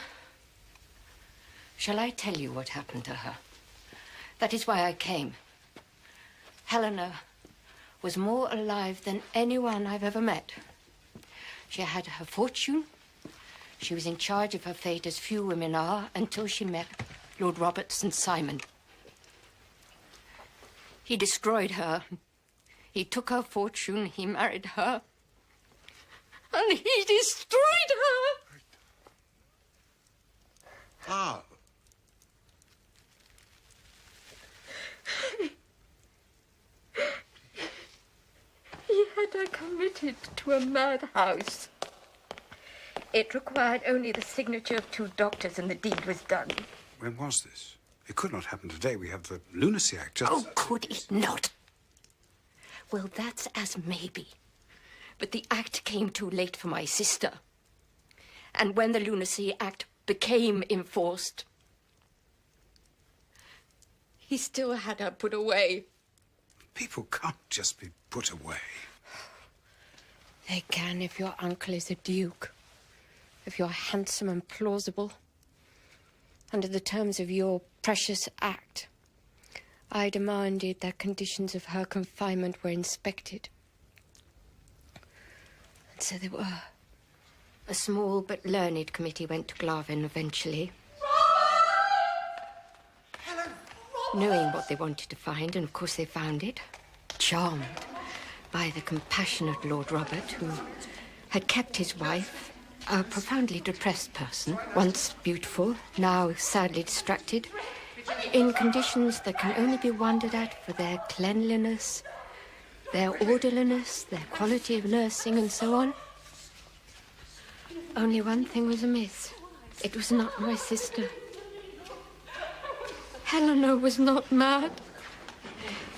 Shall I tell you what happened to her? That is why I came. Helena was more alive than anyone I've ever met. She had her fortune. She was in charge of her fate as few women are until she met Lord Robert St. Simon. He destroyed her. He took her fortune. He married her. And he destroyed her. How? He had her committed to a madhouse. It required only the signature of 2 doctors and the deed was done. When was this? It could not happen today. We have the Lunacy Act just... Oh, could it not? Well, that's as maybe. But the act came too late for my sister. And when the Lunacy Act became enforced, he still had her put away. People can't just be put away. They can if your uncle is a duke, if you're handsome and plausible. Under the terms of your precious act, I demanded that conditions of her confinement were inspected. And so they were. A small but learned committee went to Glavin eventually. Knowing what they wanted to find, and of course they found it. Charmed. by the compassionate Lord Robert, who had kept his wife, a profoundly depressed person, once beautiful, now sadly distracted, in conditions that can only be wondered at for their cleanliness, their orderliness, their quality of nursing, and so on. Only one thing was amiss. It was not my sister. Helena was not mad.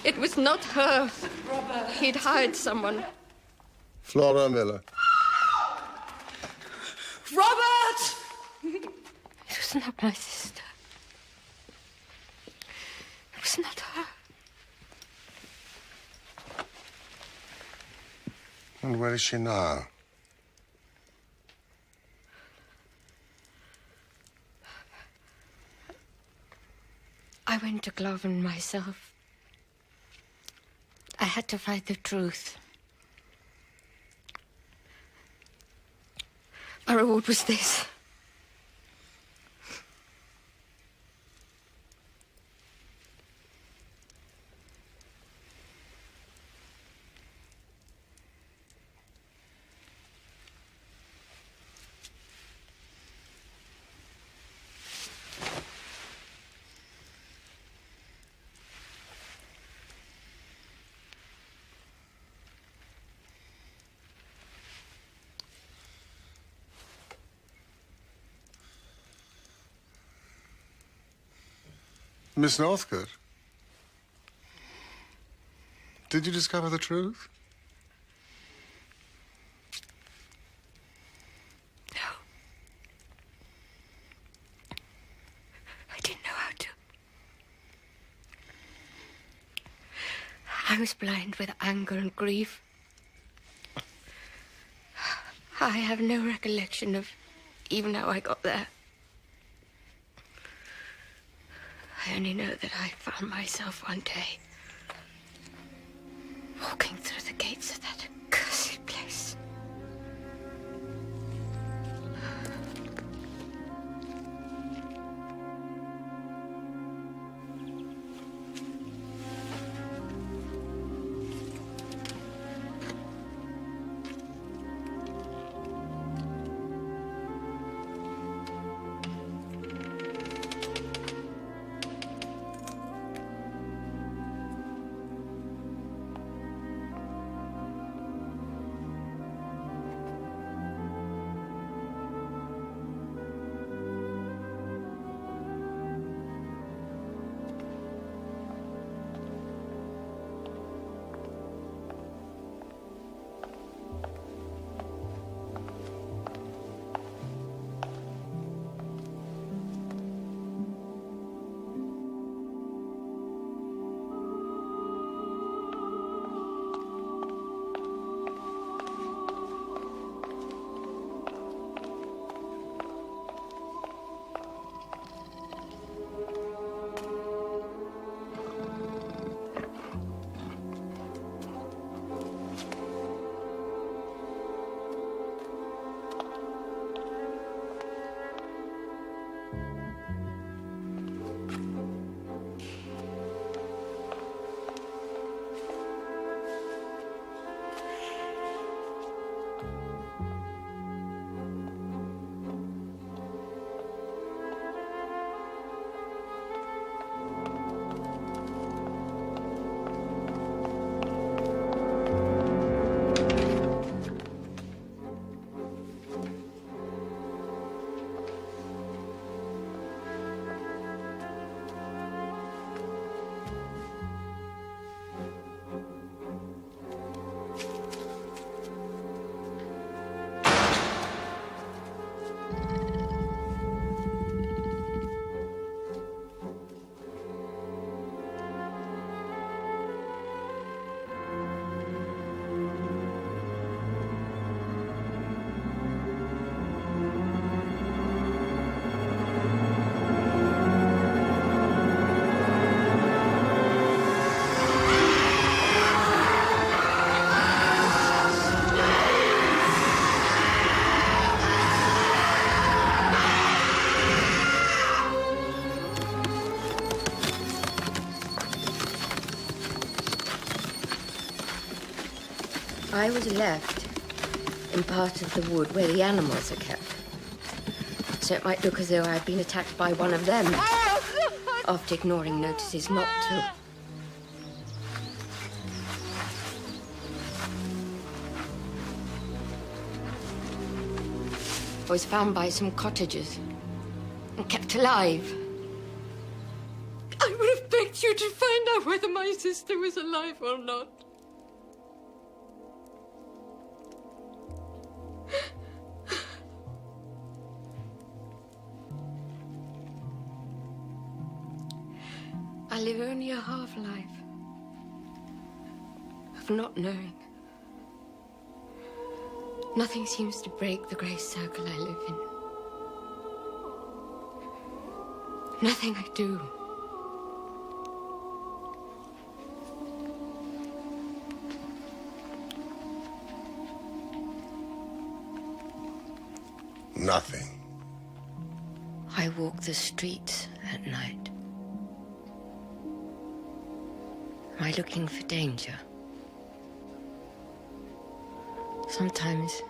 It was not her. Robert. He'd hired someone. Flora Miller. Robert! It was not my sister. It was not her. And where is she now? I went to Glovin myself. I had to find the truth. My reward was this. Miss Northcote, did you discover the truth? No. I didn't know how to. I was blind with anger and grief. I have no recollection of even how I got there. I only know that I found myself one day walking through the gates of that cursed place. I was left in part of the wood where the animals are kept. So it might look as though I'd been attacked by one of them after ignoring notices not to. I was found by some cottagers and kept alive. I would have begged you to find out whether my sister was alive or not. I live only a half-life of not knowing. Nothing seems to break the grey circle I live in. Nothing I do. Nothing. I walk the streets at night. Am I looking for danger? Sometimes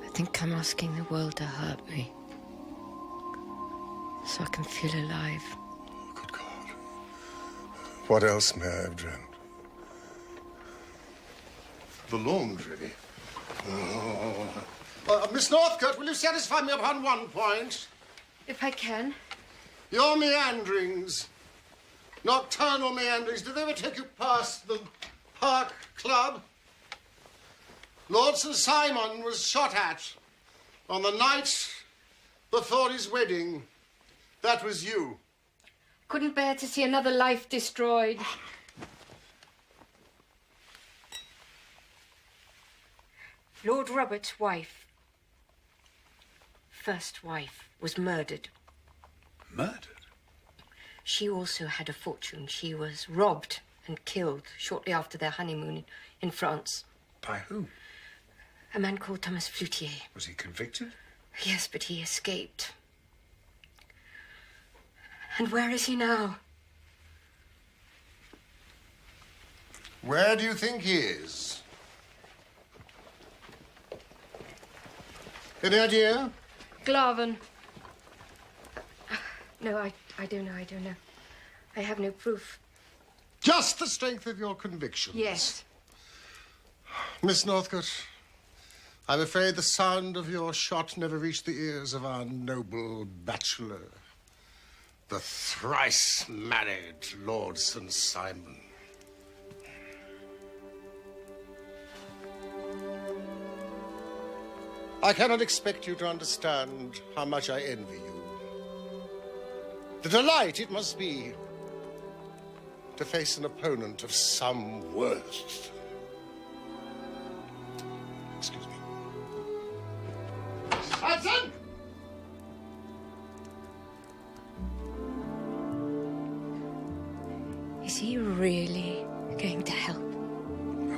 I think I'm asking the world to hurt me so I can feel alive. Good God. What else may I have dreamt? The laundry. Miss Northcote, will you satisfy me upon one point? If I can. Your meanderings, nocturnal meanderings, did they ever take you past the Park Club? Lord St. Simon was shot at on the night before his wedding. That was you. Couldn't bear to see another life destroyed. Lord Robert's wife, first wife, was murdered. Murdered? She also had a fortune. She was robbed and killed shortly after their honeymoon in France. By whom? A man called Thomas Floutier. Was he convicted? Yes, but he escaped. And where is he now? Where do you think he is? Any idea? Glaven. No, I don't know. I have no proof. Just the strength of your convictions. Yes. Miss Northcote, I'm afraid the sound of your shot never reached the ears of our noble bachelor, the thrice-married Lord St. Simon. I cannot expect you to understand how much I envy you. The delight it must be to face an opponent of some worth. Excuse me. Hudson! Is he really going to help?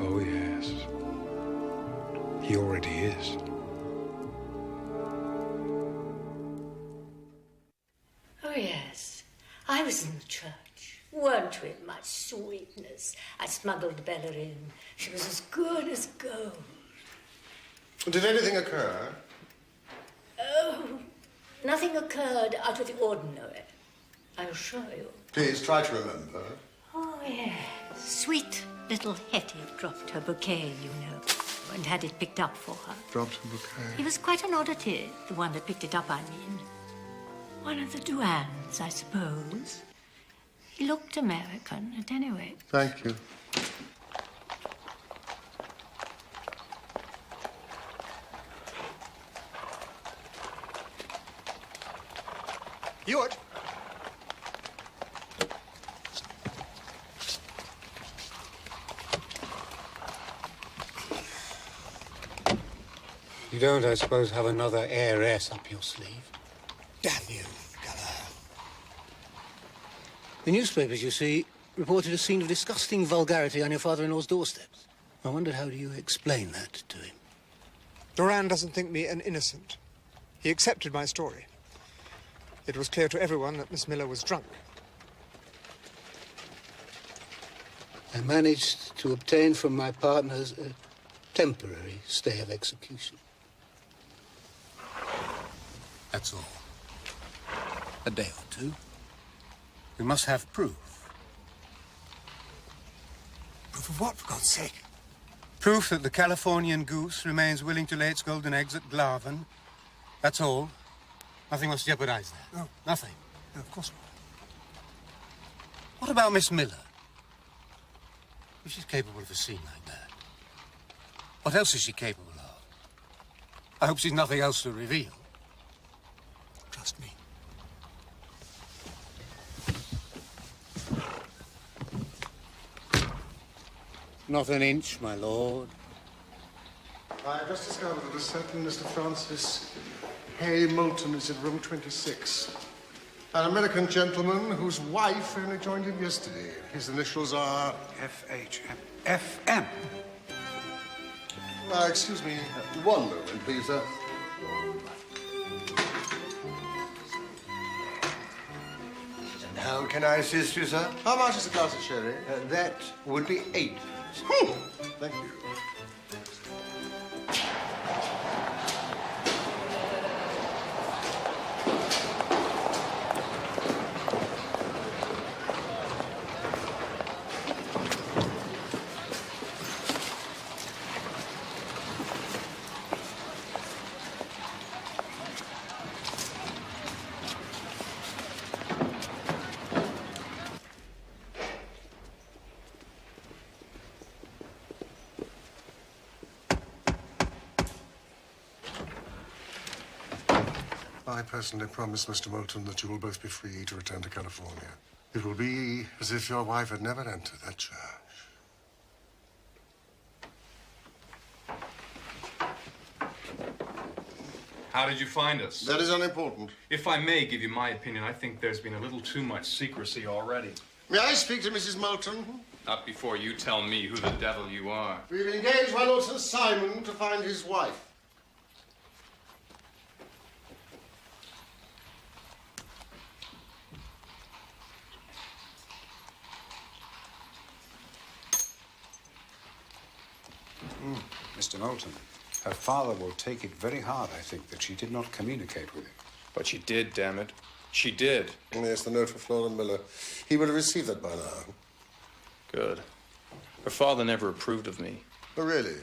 Oh, yes. He already is. Oh, yes. I was in the church. Weren't with much sweetness. I smuggled Bella in. She was as good as gold. Did anything occur? Oh, nothing occurred out of the ordinary, I assure you. Please try to remember. Oh, yes. Sweet little Hetty dropped her bouquet, you know, and had it picked up for her. Dropped a bouquet. He was quite an oddity, the one that picked it up, I mean. One of the Duans, I suppose. He looked American, at any rate. Thank you. Ewart. You don't, I suppose, have another heiress up your sleeve? Damn you, Gallagher. The newspapers, you see, reported a scene of disgusting vulgarity on your father-in-law's doorsteps. I wondered, how do you explain that to him? Duran doesn't think me an innocent. He accepted my story. It was clear to everyone that Miss Miller was drunk. I managed to obtain from my partners a temporary stay of execution. That's all. A day or two. We must have proof. Proof of what, for God's sake? Proof that the Californian goose remains willing to lay its golden eggs at Glaven. That's all. Nothing must jeopardize that. No. Nothing. No, of course not. What about Miss Miller? If she's capable of a scene like that, what else is she capable of? I hope she's nothing else to reveal. Trust me. Not an inch, my lord. I have just discovered that a certain Mr. Francis Hay Moulton is in room 26. An American gentleman whose wife only joined him yesterday. His initials are... F-H-M. F-M. Excuse me. One moment, please, sir. How can I assist you, sir? How much is a glass of sherry? That would be 8. Thank you. I personally promise, Mr. Moulton, that you will both be free to return to California. It will be as if your wife had never entered that church. How did you find us? That is unimportant. If I may give you my opinion, I think there's been a little too much secrecy already. May I speak to Mrs. Moulton? Not before you tell me who the devil you are. We've engaged my Lord Sir Simon to find his wife. Mr. Moulton, her father will take it very hard, I think, that she did not communicate with him. But she did, damn it. She did. Yes, the note for Flora Miller. He would have received that by now. Good. Her father never approved of me. Oh, really?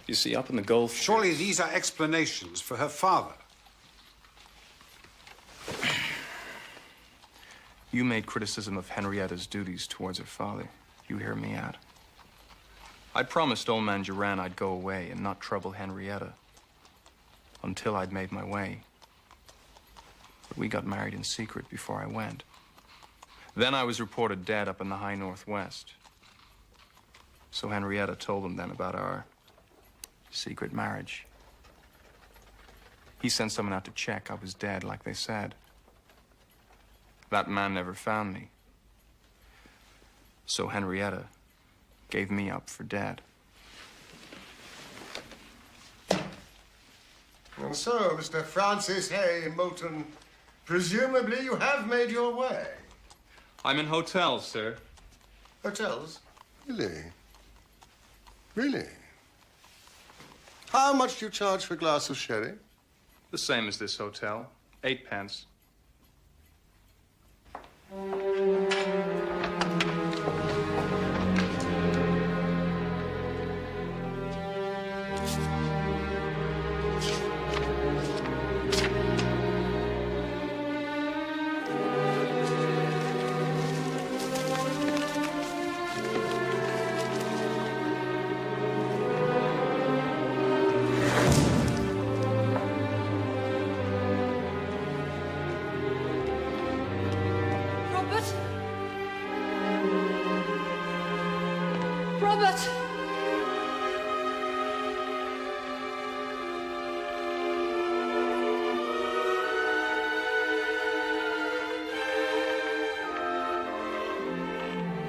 You see, up in the Gulf... Surely these are explanations for her father. You made criticism of Henrietta's duties towards her father. You hear me out. I promised old man Duran I'd go away and not trouble Henrietta until I'd made my way. But we got married in secret before I went. Then I was reported dead up in the high northwest. So Henrietta told him then about our secret marriage. He sent someone out to check I was dead, like they said. That man never found me. So Henrietta gave me up for dead. And so, Mr. Francis Hay Moulton, presumably you have made your way. I'm in hotels, sir. Hotels? Really? Really? How much do you charge for a glass of sherry? The same as this hotel. 8 pence. Robert!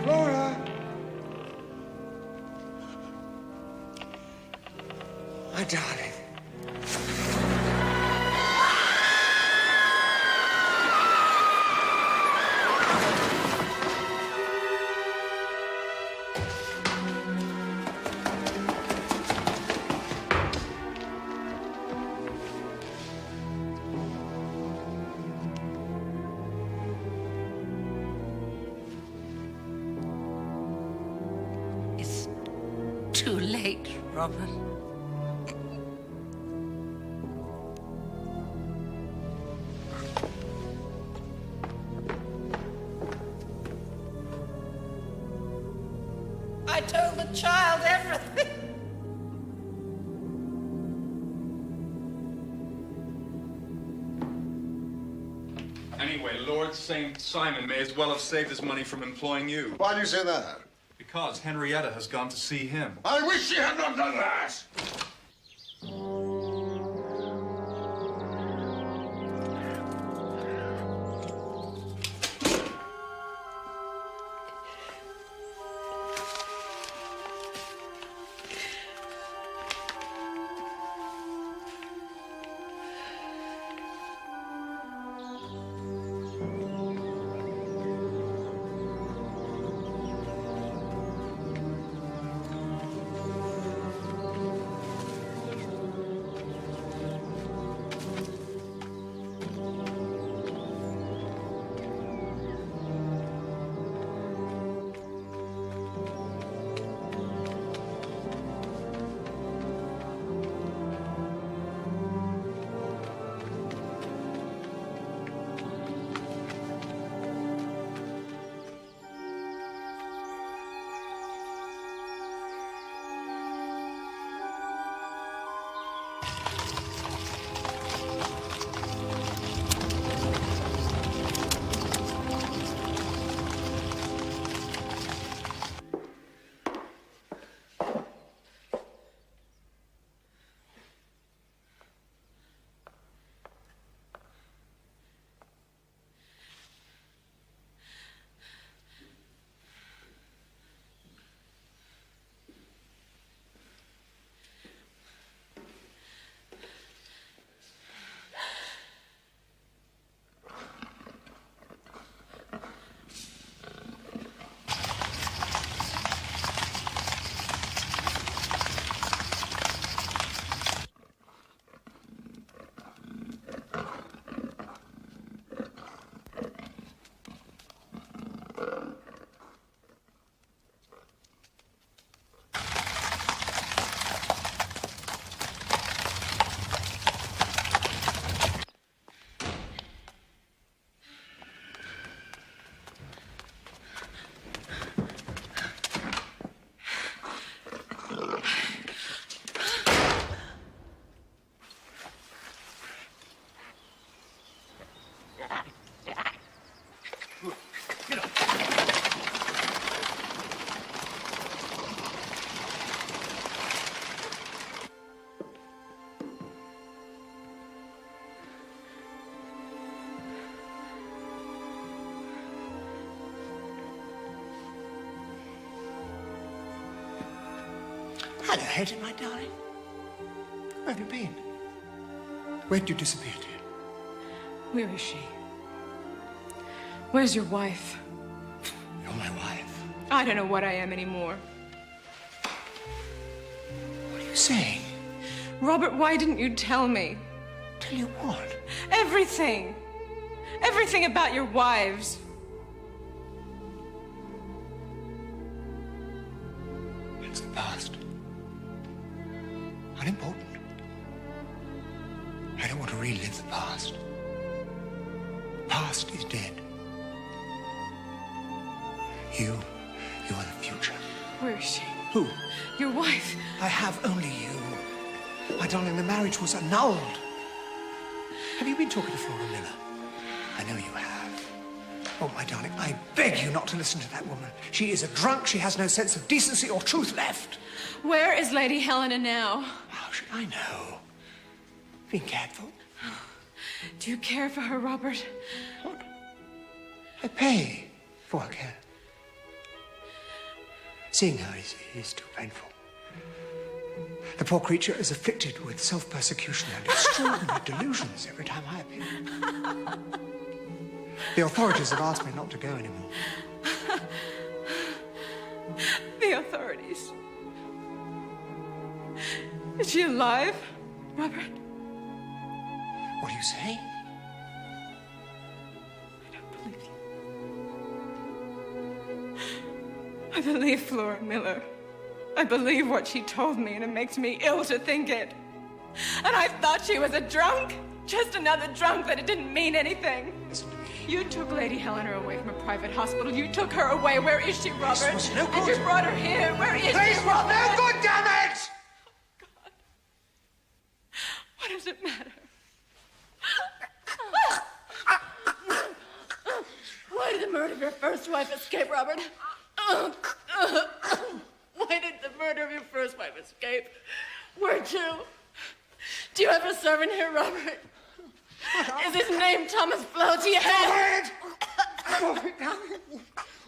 Flora! My darling. late, Robert. I told the child everything. Anyway, Lord St. Simon may as well have saved his money from employing you. Why do you say that? Because Henrietta has gone to see him. I wish she had not done that! Hello, Hetty, my darling. Where have you been? Where did you disappear to? Where is she? Where's your wife? You're my wife. I don't know what I am anymore. What are you saying? Robert, why didn't you tell me? Tell you what? Everything. Everything about your wives. It's the past. Unimportant. I don't want to relive the past. The past is dead. You are the future. Where is she? Who? Your wife. I have only you. My darling, the marriage was annulled. Have you been talking to Flora Miller? I know you have. Oh, my darling, I beg you not to listen to that woman. She is a drunk. She has no sense of decency or truth left. Where is Lady Helena now? How should I know? Being careful. Do you care for her, Robert? What? I pay for her care. Seeing her is too painful. The poor creature is afflicted with self-persecution and extraordinary delusions every time I appear. The authorities have asked me not to go anymore. The authorities. Is she alive, Robert? What are you saying? I don't believe you. I believe Flora Miller. I believe what she told me, and it makes me ill to think it. And I thought she was a drunk. Just another drunk, that it didn't mean anything. You took Lady Helena away from a private hospital. You took her away. Where is she, Robert? This was no good. And you brought her here. Where is This she, was Robert? no good, damn it! Oh, God. What does it matter? Why did the murder of your first wife escape, Robert? Why did the murder of your first wife escape? Where to? Do you have a servant here, Robert? Is his name Thomas Floutier? Stop it, darling.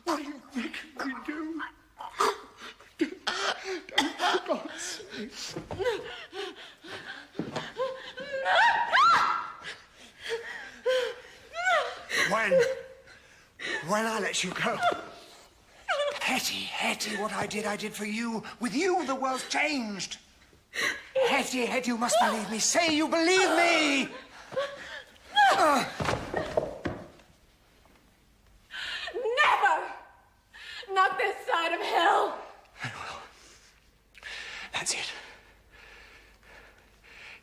What do you think we do? Don't, for God's sake. When I let you go. Hetty, what I did for you. With you, the world's changed. Hetty, you must believe me. Say you believe me! Never! Not this side of hell! That's it.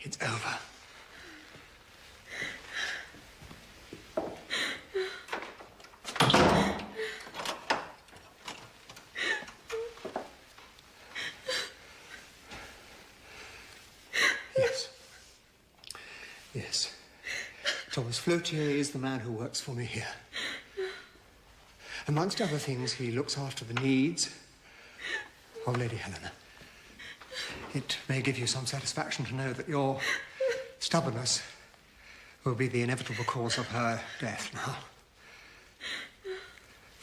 It's over. Yes. Thomas Floutier is the man who works for me here. Amongst other things, he looks after the needs of Lady Helena. It may give you some satisfaction to know that your stubbornness will be the inevitable cause of her death now.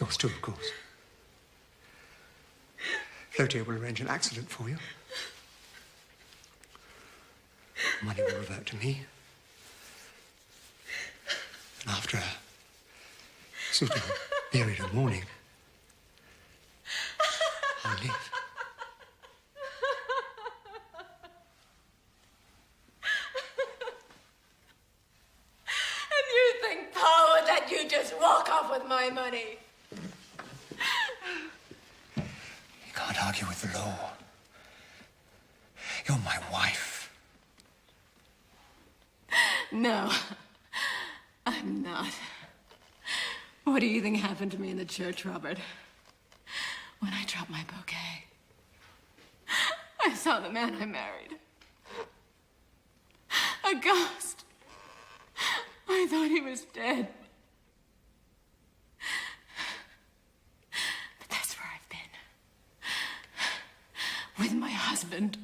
Yours too, of course. Floutier will arrange an accident for you. Money will revert to me. And after a suitable period of mourning, I'll leave. And you think Paul would let you just walk off with my money? You can't argue with the law. You're my wife. No, I'm not. What do you think happened to me in the church, Robert? When I dropped my bouquet, I saw the man I married. A ghost. I thought he was dead. But that's where I've been. With my husband.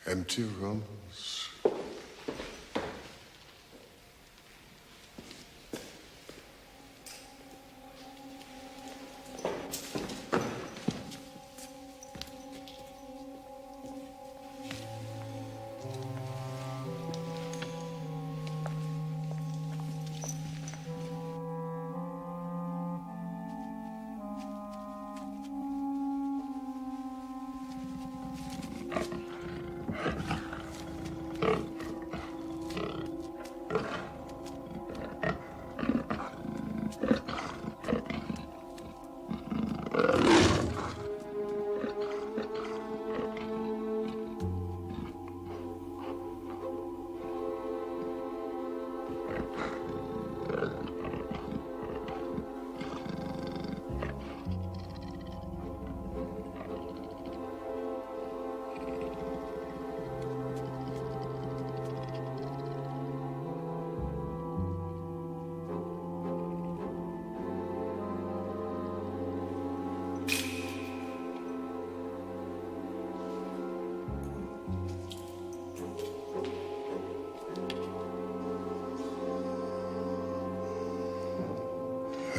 Empty rooms.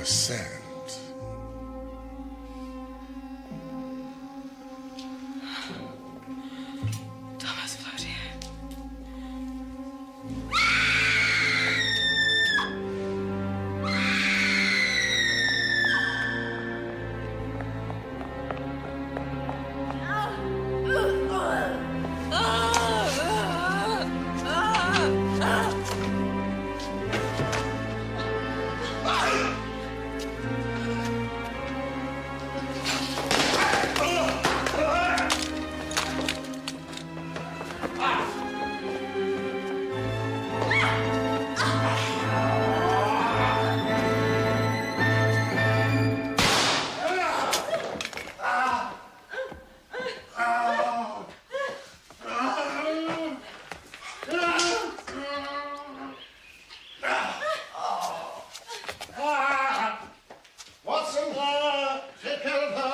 1%. Thomas Flotier. Watson, take care of her.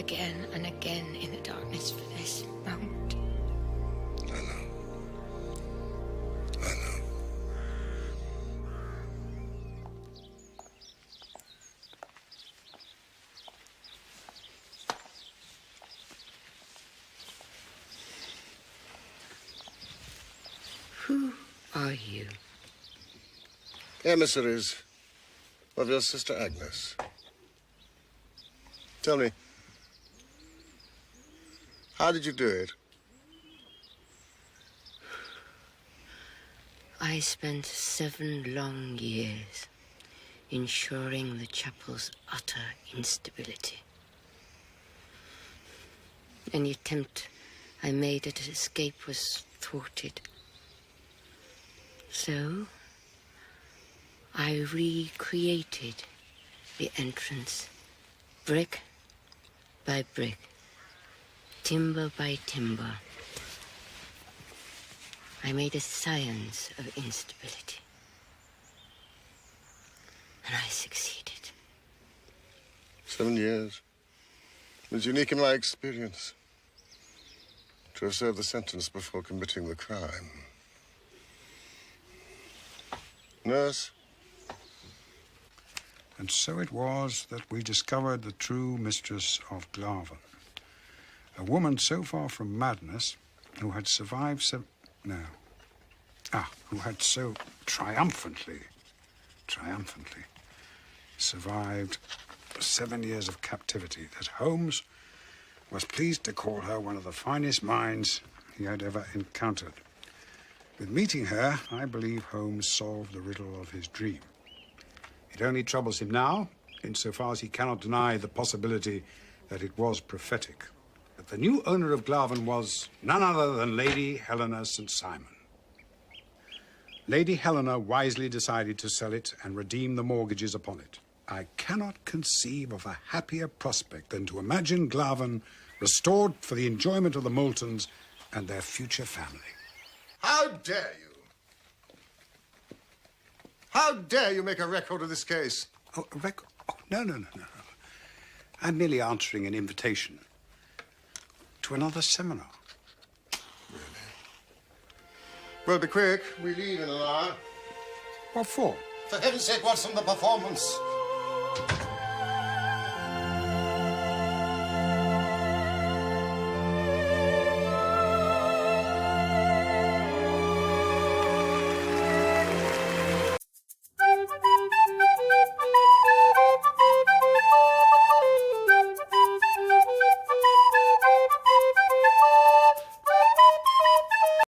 again and again in the darkness for this moment. I know. I know. Who are you? Emissaries of your sister Agnes. Tell me, how did you do it? I spent 7 long years ensuring the chapel's utter instability. Any attempt I made at escape was thwarted. So, I recreated the entrance, brick by brick, timber by timber. I made a science of instability. And I succeeded. 7 years. It was unique in my experience to have served the sentence before committing the crime. Nurse? And so it was that we discovered the true mistress of Glarven. A woman so far from madness, who had survived who had so triumphantly survived 7 years of captivity that Holmes was pleased to call her one of the finest minds he had ever encountered. With meeting her, I believe Holmes solved the riddle of his dream. It only troubles him now, insofar as he cannot deny the possibility that it was prophetic. That the new owner of Glarven was none other than Lady Helena St. Simon. Lady Helena wisely decided to sell it and redeem the mortgages upon it. I cannot conceive of a happier prospect than to imagine Glarven restored for the enjoyment of the Moultons and their future family. How dare you? How dare you make a record of this case? Oh, a record? Oh, no. I'm merely answering an invitation to another seminar. Really? Well, be quick. We leave in an hour. What for? For heaven's sake, what's from the performance?